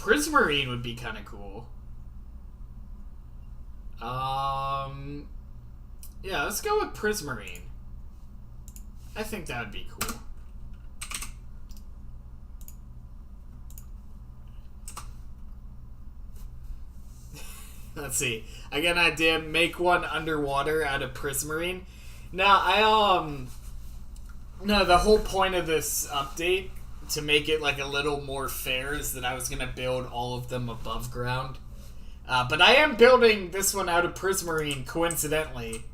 Prismarine would be kind of cool. Yeah, let's go with Prismarine. I think that would be cool. Let's see. I got an idea. Make one underwater out of Prismarine. Now, no, the whole point of this update, to make it like a little more fair, is that I was going to build all of them above ground. But I am building this one out of Prismarine, coincidentally.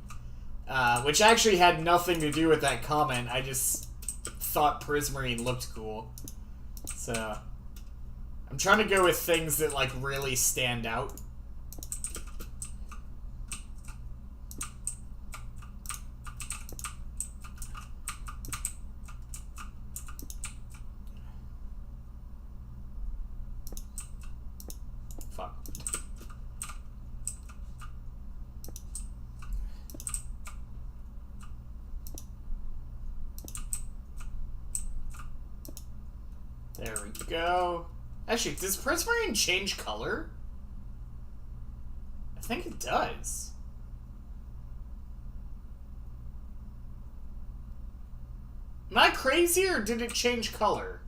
Which actually had nothing to do with that comment. I just thought Prismarine looked cool. So, I'm trying to go with things that, like, really stand out. Fuck. There we go. Actually, does Prismarine change color? I think it does. Am I crazy, or did it change color?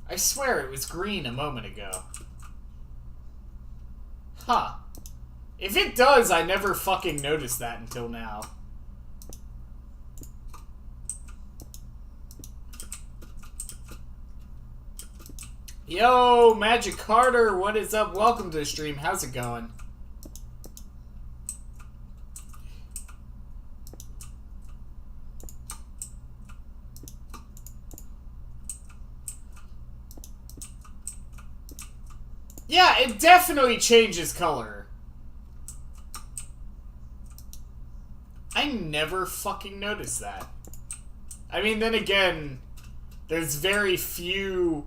I swear it was green a moment ago. Huh. If it does, I never fucking noticed that until now. Yo, Magic Carter, what is up? Welcome to the stream. How's it going? Yeah, it definitely changes color. I never fucking noticed that. I mean, then again, there's very few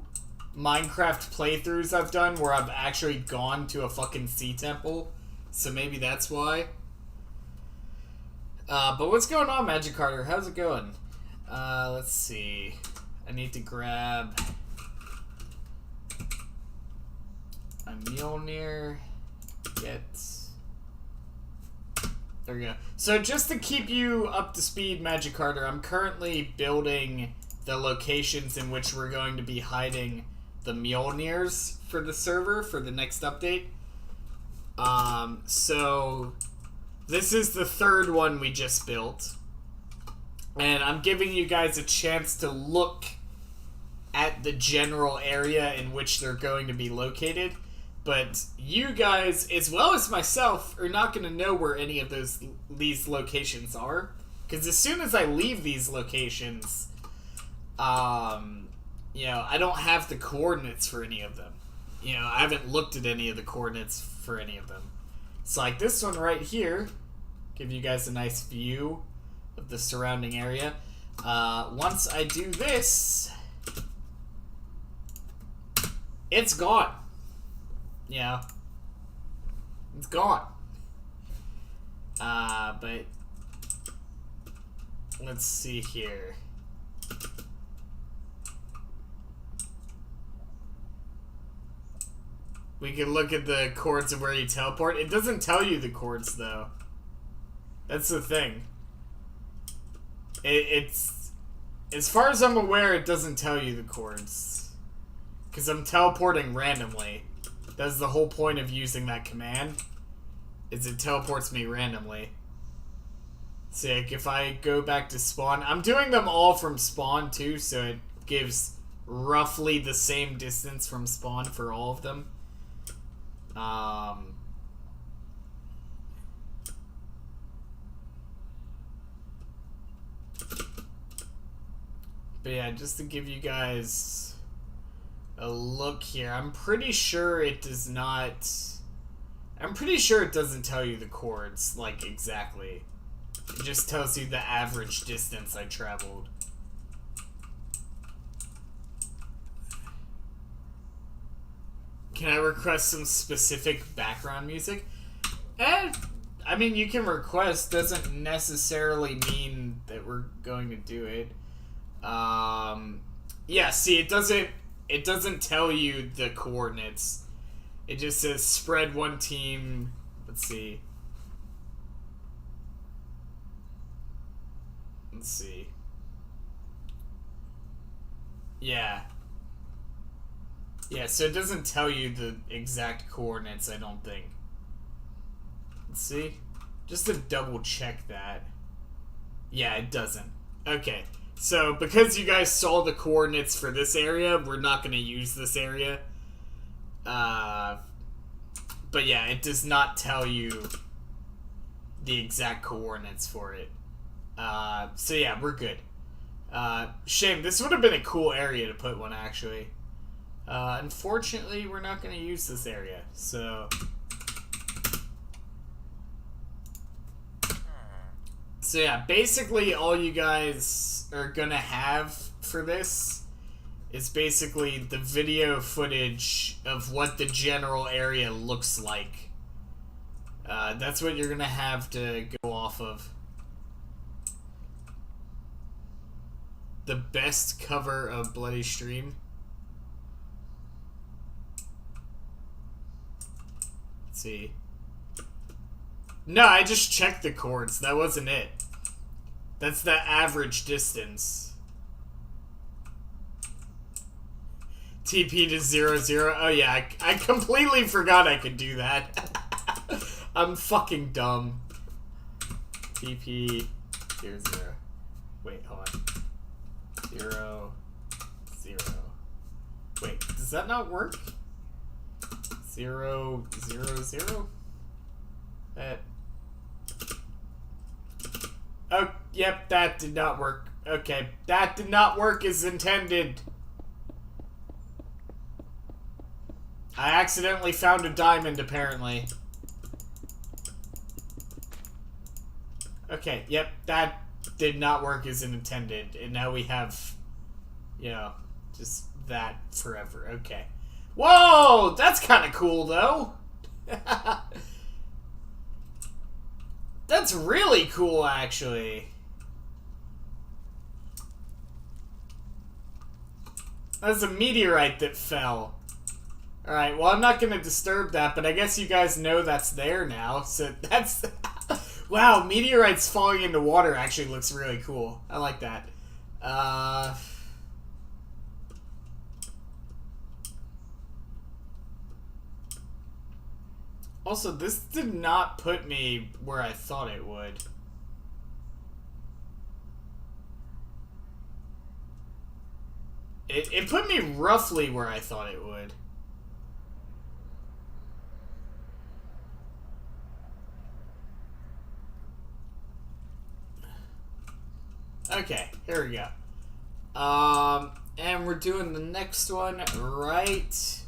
Minecraft playthroughs I've done where I've actually gone to a fucking sea temple, so maybe that's why. But what's going on, Magic Carter? How's it going? Let's see. I need to grab a Mjolnir. There we go. So just to keep you up to speed, Magic Carter, I'm currently building the locations in which we're going to be hiding the Mjolnirs for the server for the next update. So this is the third one we just built, and I'm giving you guys a chance to look at the general area in which they're going to be located, but you guys, as well as myself, are not going to know where any of these locations are, because as soon as I leave these locations, you know, I don't have the coordinates for any of them. You know, I haven't looked at any of the coordinates for any of them. So, like this one right here, give you guys a nice view of the surrounding area. Once I do this, it's gone. Yeah. It's gone. But let's see here. We can look at the chords of where you teleport. It doesn't tell you the chords, though. That's the thing. It's... As far as I'm aware, it doesn't tell you the chords. Because I'm teleporting randomly. That's the whole point of using that command. Is it teleports me randomly. So, like, if I go back to spawn... I'm doing them all from spawn, too, so it gives roughly the same distance from spawn for all of them. But yeah, just to give you guys a look here, I'm pretty sure it does not... I'm pretty sure it doesn't tell you the chords, like, exactly. It just tells you the average distance I traveled. Can I request some specific background music? I mean, you can request, doesn't necessarily mean that we're going to do it. Yeah, see, it it doesn't tell you the coordinates. It just says spread one team. Let's see. Let's see. Yeah. Yeah, so it doesn't tell you the exact coordinates, I don't think. Let's see. Just to double check that. Yeah, it doesn't. Okay. So, because you guys saw the coordinates for this area, we're not going to use this area. But yeah, it does not tell you the exact coordinates for it. So yeah, we're good. Shame, this would have been a cool area to put one, actually. Unfortunately, we're not going to use this area, so... So yeah, basically all you guys are gonna have for this is basically the video footage of what the general area looks like. That's what you're gonna have to go off of. The best cover of Bloody Stream. Let's see. No, I just checked the chords. That wasn't it. That's the average distance. TP to 0, 0. Oh yeah, I completely forgot I could do that. I'm fucking dumb. TP 0, 0. Wait, hold on. 0, 0. Wait, does that not work? 0, 0, 0? That... Oh, yep, that did not work. Okay, that did not work as intended. I accidentally found a diamond, apparently. Okay, yep, that did not work as intended. And now we have, you know, just that forever. Okay. Whoa! That's kind of cool, though. That's really cool, actually. That's a meteorite that fell. Alright, well, I'm not going to disturb that, but I guess you guys know that's there now. So that's... Wow, meteorites falling into water actually looks really cool. I like that. Also, this did not put me where I thought it would. It put me roughly where I thought it would. Okay, here we go. And we're doing the next one right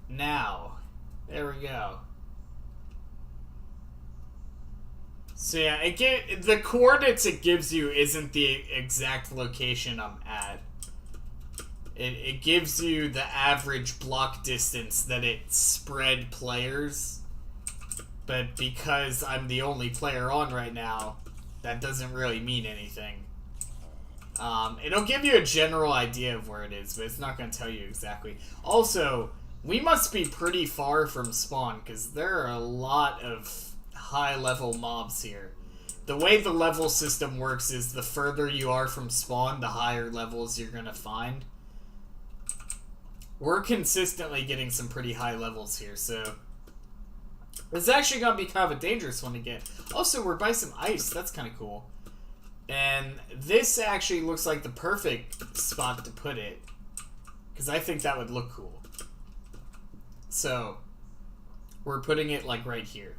now. There we go. So yeah, the coordinates it gives you isn't the exact location I'm at. It gives you the average block distance that it spread players. But because I'm the only player on right now, that doesn't really mean anything. It'll give you a general idea of where it is, but it's not going to tell you exactly. Also, we must be pretty far from spawn, because there are a lot of high-level mobs here. The way the level system works is the further you are from spawn, the higher levels you're going to find. We're consistently getting some pretty high levels here, so... It's actually going to be kind of a dangerous one to get. Also, we're by some ice. That's kind of cool. And this actually looks like the perfect spot to put it. Because I think that would look cool. So, we're putting it, like, right here.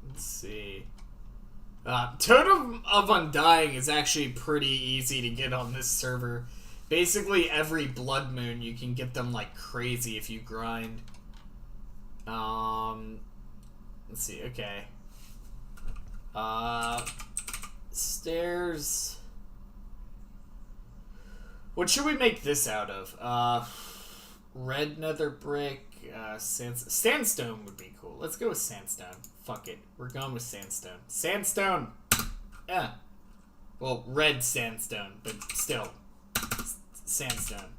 Let's see. Totem of Undying is actually pretty easy to get on this server. Basically, every blood moon, you can get them like crazy if you grind. Let's see, okay. Stairs. What should we make this out of? Red nether brick, Sandstone would be cool. Let's go with sandstone. Fuck it. We're going with sandstone. Sandstone! Yeah. Well, red sandstone, but still. Sandstone.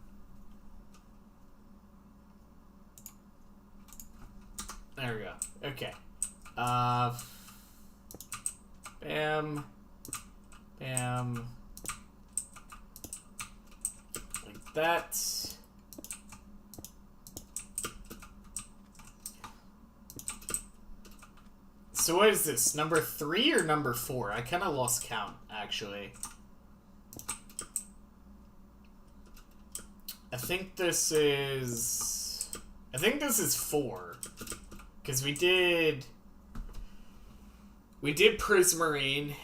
There we go. Okay. Bam. Bam. Like that. So what is this? Number 3 or number 4? I kind of lost count, actually. I think this is 4. Because we did Prismarine.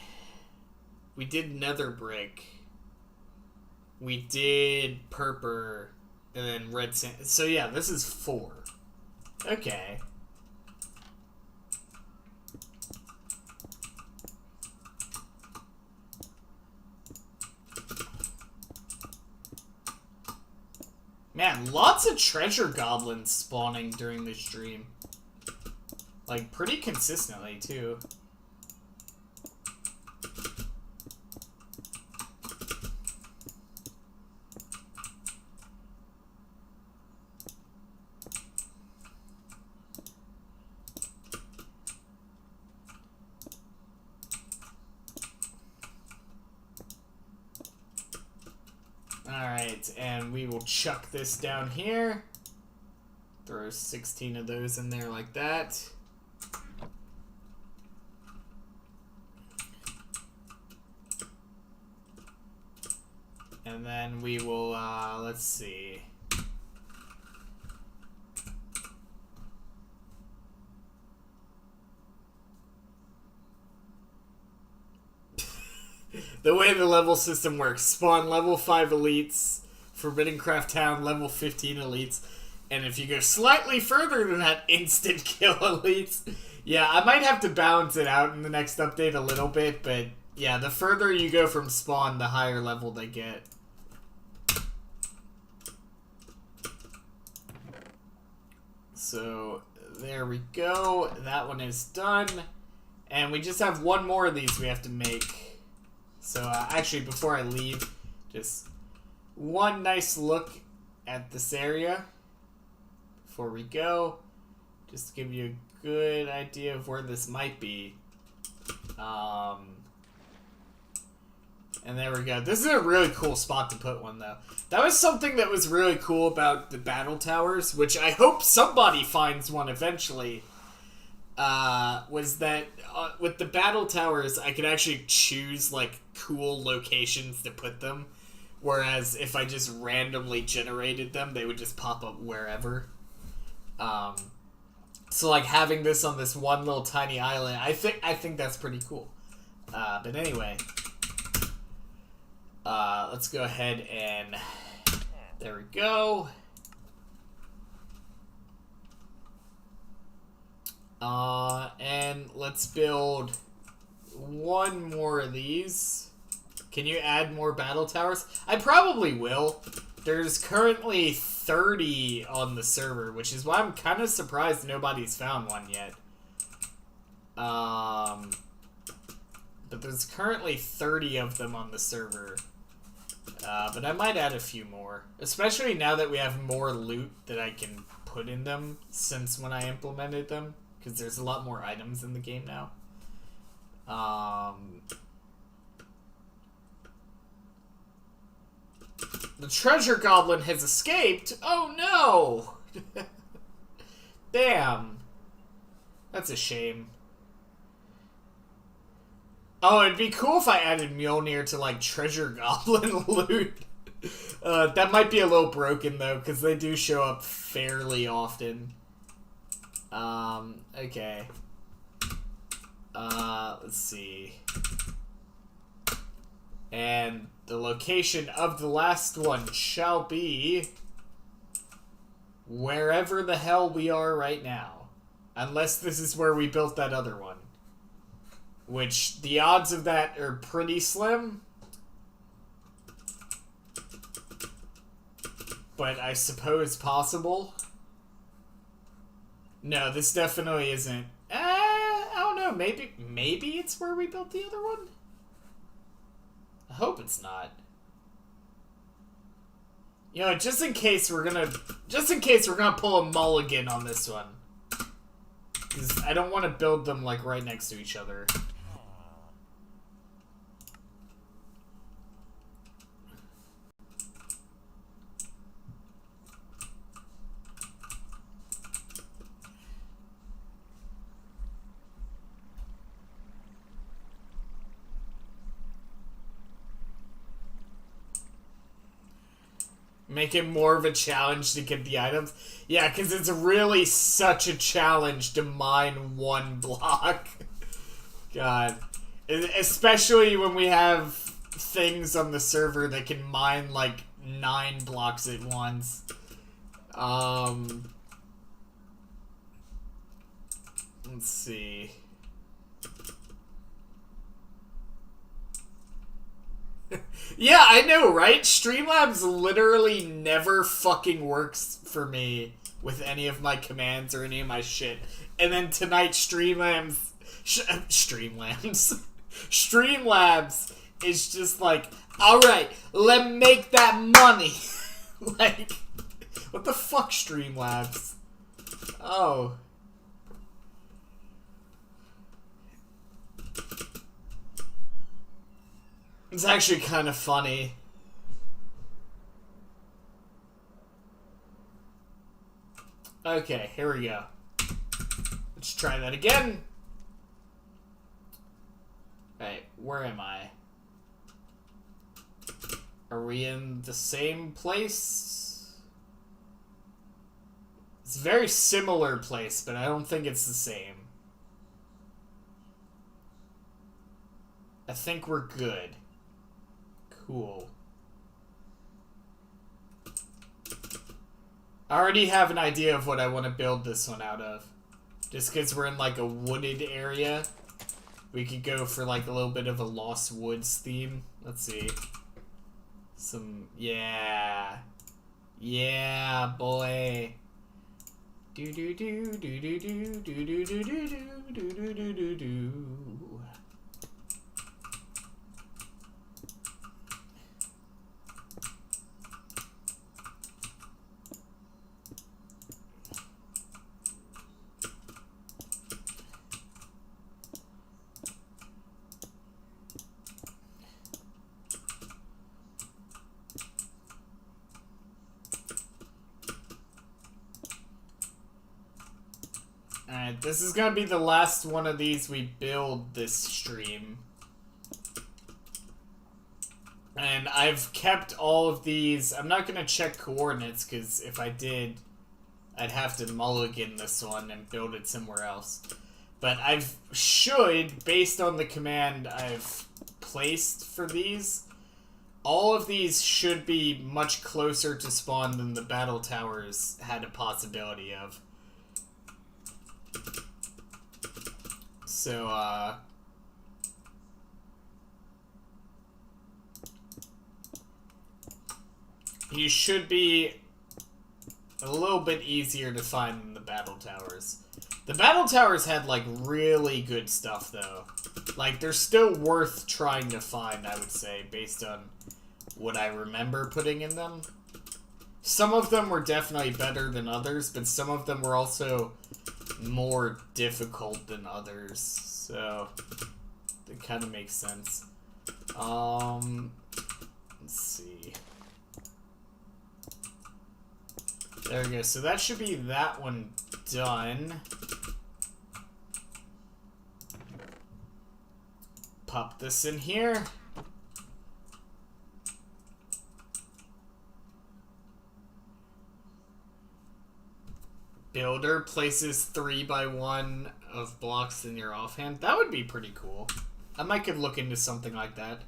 We did Nether Brick. We did Purpur. And then Red Sand. So yeah, this is 4. Okay. Man, lots of treasure goblins spawning during this stream. Like, pretty consistently, too. Alright, and we will chuck this down here. Throw 16 of those in there like that. And then we will, let's see. The way the level system works. Spawn level 5 elites. Forbidden Craft Town, level 15 elites. And if you go slightly further than that, instant kill elites. Yeah, I might have to balance it out in the next update a little bit, but yeah, the further you go from spawn, the higher level they get. So, there we go. That one is done. And we just have one more of these we have to make. So, actually, before I leave, just one nice look at this area before we go. Just to give you a good idea of where this might be. And there we go. This is a really cool spot to put one, though. That was something that was really cool about the battle towers, which I hope somebody finds one eventually, was that with the battle towers, I could actually choose, like, cool locations to put them, whereas if I just randomly generated them, they would just pop up wherever. So, like, having this on this one little tiny island, I think that's pretty cool. But anyway... let's go ahead and there we go. And let's build one more of these. Can you add more battle towers? I probably will. There's currently 30 on the server, which is why I'm kind of surprised nobody's found one yet. But there's currently 30 of them on the server. But I might add a few more. Especially now that we have more loot that I can put in them since when I implemented them. Because there's a lot more items in the game now. The treasure goblin has escaped! Oh no! Damn. That's a shame. Oh, it'd be cool if I added Mjolnir to, like, treasure goblin loot. That might be a little broken, though, because they do show up fairly often. Okay. Let's see. And the location of the last one shall be wherever the hell we are right now. Unless this is where we built that other one. Which, the odds of that are pretty slim. But I suppose possible. No, this definitely isn't. I don't know. Maybe it's where we built the other one. I hope it's not. You know, just in case we're gonna pull a mulligan on this one. Because I don't want to build them, like, right next to each other. Make it more of a challenge to get the items. Yeah, because it's really such a challenge to mine one block. God. Especially when we have things on the server that can mine, like, 9 blocks at once. Let's see. Yeah, I know, right? Streamlabs literally never fucking works for me with any of my commands or any of my shit. And then tonight, Streamlabs is just like, alright, let me make that money. Like, what the fuck, Streamlabs? Oh. It's actually kind of funny. Okay, here we go. Let's try that again. Alright, where am I? Are we in the same place? It's a very similar place, but I don't think it's the same. I think we're good. Cool. I already have an idea of what I want to build this one out of. Just because we're in like a wooded area, we could go for like a little bit of a Lost Woods theme. Let's see. Yeah. Yeah, boy. Do do do do do do do do do do do do do do do. Alright, this is gonna be the last one of these we build this stream. And I've kept all of these. I'm not gonna check coordinates, because if I did, I'd have to mulligan this one and build it somewhere else. But I should, based on the command I've placed for these, all of these should be much closer to spawn than the battle towers had a possibility of. So, you should be a little bit easier to find than the battle towers. The battle towers had, like, really good stuff, though. Like, they're still worth trying to find, I would say, based on what I remember putting in them. Some of them were definitely better than others, but some of them were also more difficult than others, so it kind of makes sense. Let's see. There we go. So that should be that one done. Pop this in here. Builder places 3x1 of blocks in your offhand. That would be pretty cool. I might could look into something like that.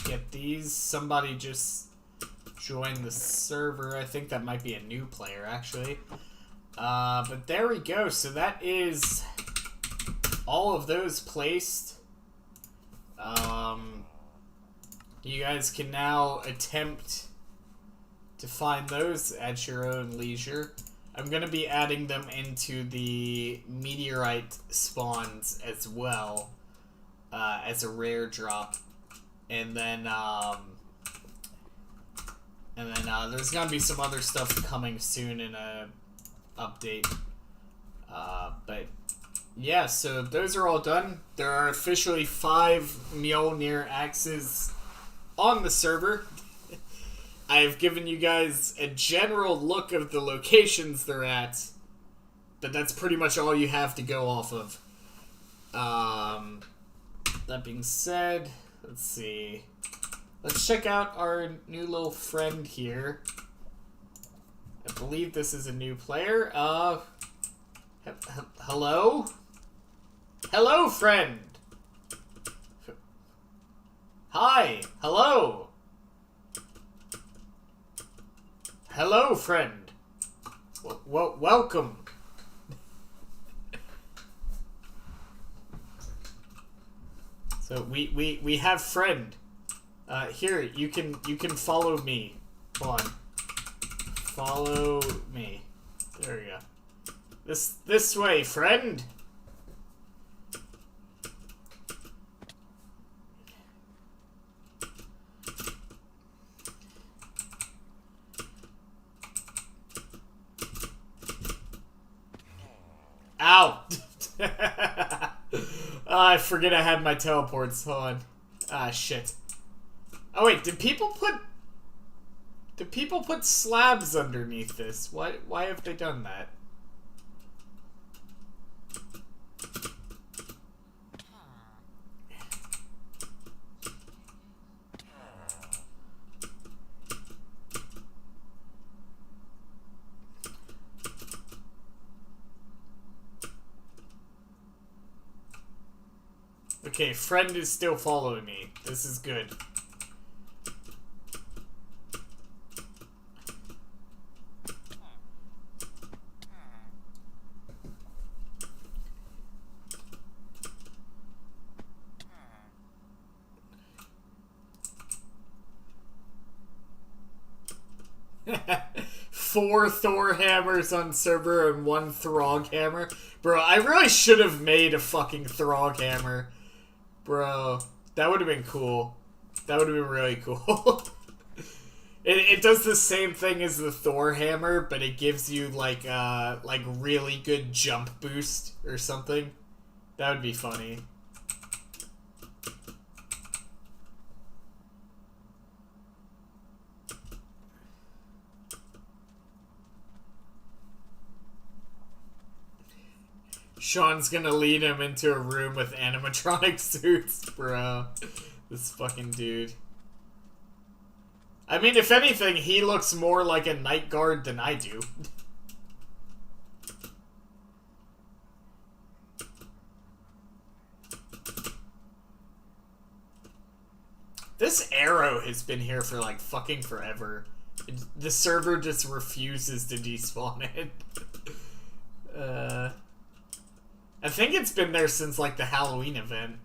Get these. Somebody just joined the server. I think that might be a new player, actually. But there we go. So that is all of those placed. You guys can now attempt to find those at your own leisure. I'm going to be adding them into the meteorite spawns as well, as a rare drop. And then there's going to be some other stuff coming soon in a update. But yeah, so those are all done. There are officially 5 Mjolnir axes on the server. I've given you guys a general look of the locations they're at, but that's pretty much all you have to go off of. That being said, let's see. Let's check out our new little friend here. I believe this is a new player. Hello? Hello, friend! Hi! Hello! Hello, friend! Welcome! So, we have friend. Here, you can follow me. Hold on. Follow me. There we go. This way, friend! Ow! I forget I had my teleports. Hold on. Ah, shit. Oh wait, did people put slabs underneath this? Why have they done that? Okay, friend is still following me. This is good. Four Thor hammers on server and 1 Throg hammer. Bro, I really should have made a fucking Throg hammer. Bro, that would have been cool. That would have been really cool. It does the same thing as the Thor hammer, but it gives you like really good jump boost or something. That would be funny. Sean's gonna lead him into a room with animatronic suits, bro. This fucking dude. I mean, if anything, he looks more like a night guard than I do. This arrow has been here for like fucking forever. The server just refuses to despawn it. I think it's been there since like the Halloween event.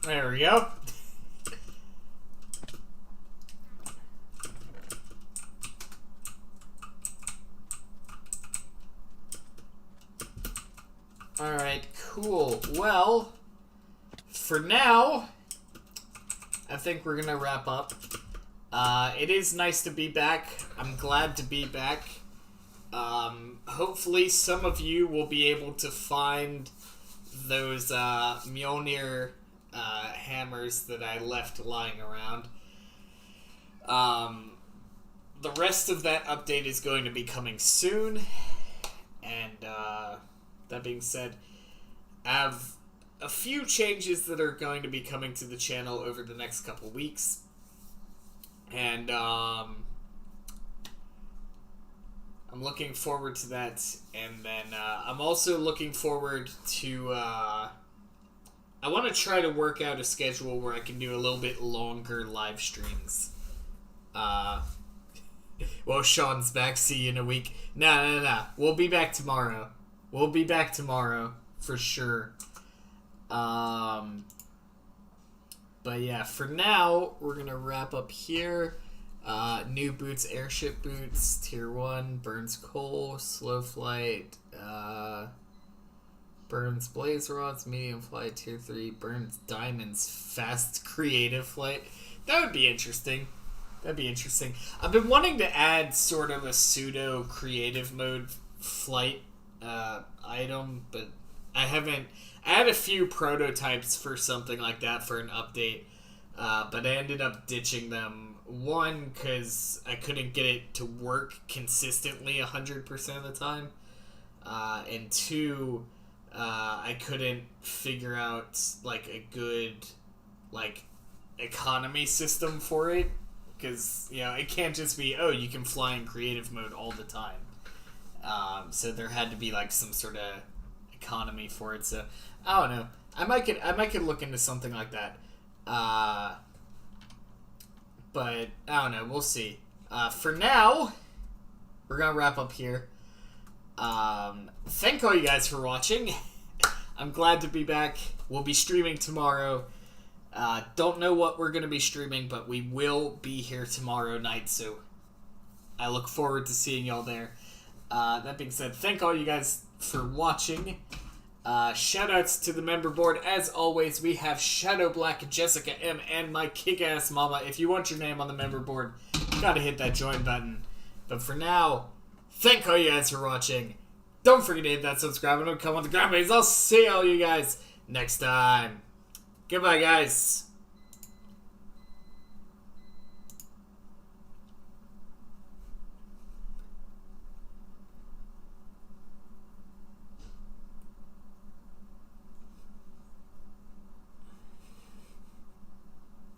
There we go. Alright, cool. Well, for now, I think we're gonna wrap up. It is nice to be back. I'm glad to be back. Hopefully some of you will be able to find those Mjolnir hammers that I left lying around. the rest of that update is going to be coming soon. And that being said, I have a few changes that are going to be coming to the channel over the next couple weeks. And I'm looking forward to that. And then I'm also looking forward to... I want to try to work out a schedule where I can do a little bit longer live streams. Well, Sean's back. See you in a week. No. We'll be back tomorrow. For sure. But yeah, for now, we're going to wrap up here. New boots, airship boots, tier 1, burns coal, slow flight, burns blaze rods, medium flight, tier 3, burns diamonds, fast creative flight. That would be interesting. I've been wanting to add sort of a pseudo creative mode flight item, but I haven't. I had a few prototypes for something like that for an update, but I ended up ditching them. One, because I couldn't get it to work consistently 100% of the time, and two, I couldn't figure out like a good like economy system for it. Because, you know, it can't just be, oh, you can fly in creative mode all the time. So there had to be, like, some sort of economy for it. So, I don't know. I might could look into something like that. But, I don't know. We'll see. For now, we're going to wrap up here. Thank all you guys for watching. I'm glad to be back. We'll be streaming tomorrow. Don't know what we're going to be streaming, but we will be here tomorrow night, so I look forward to seeing y'all there. That being said, thank all you guys for watching. Shoutouts to the member board. As always, we have Shadow Black, Jessica M, and my kick-ass mama. If you want your name on the member board, you gotta hit that join button. But for now, thank all you guys for watching. Don't forget to hit that subscribe and come on the ground base. I'll see all you guys next time. Goodbye, guys.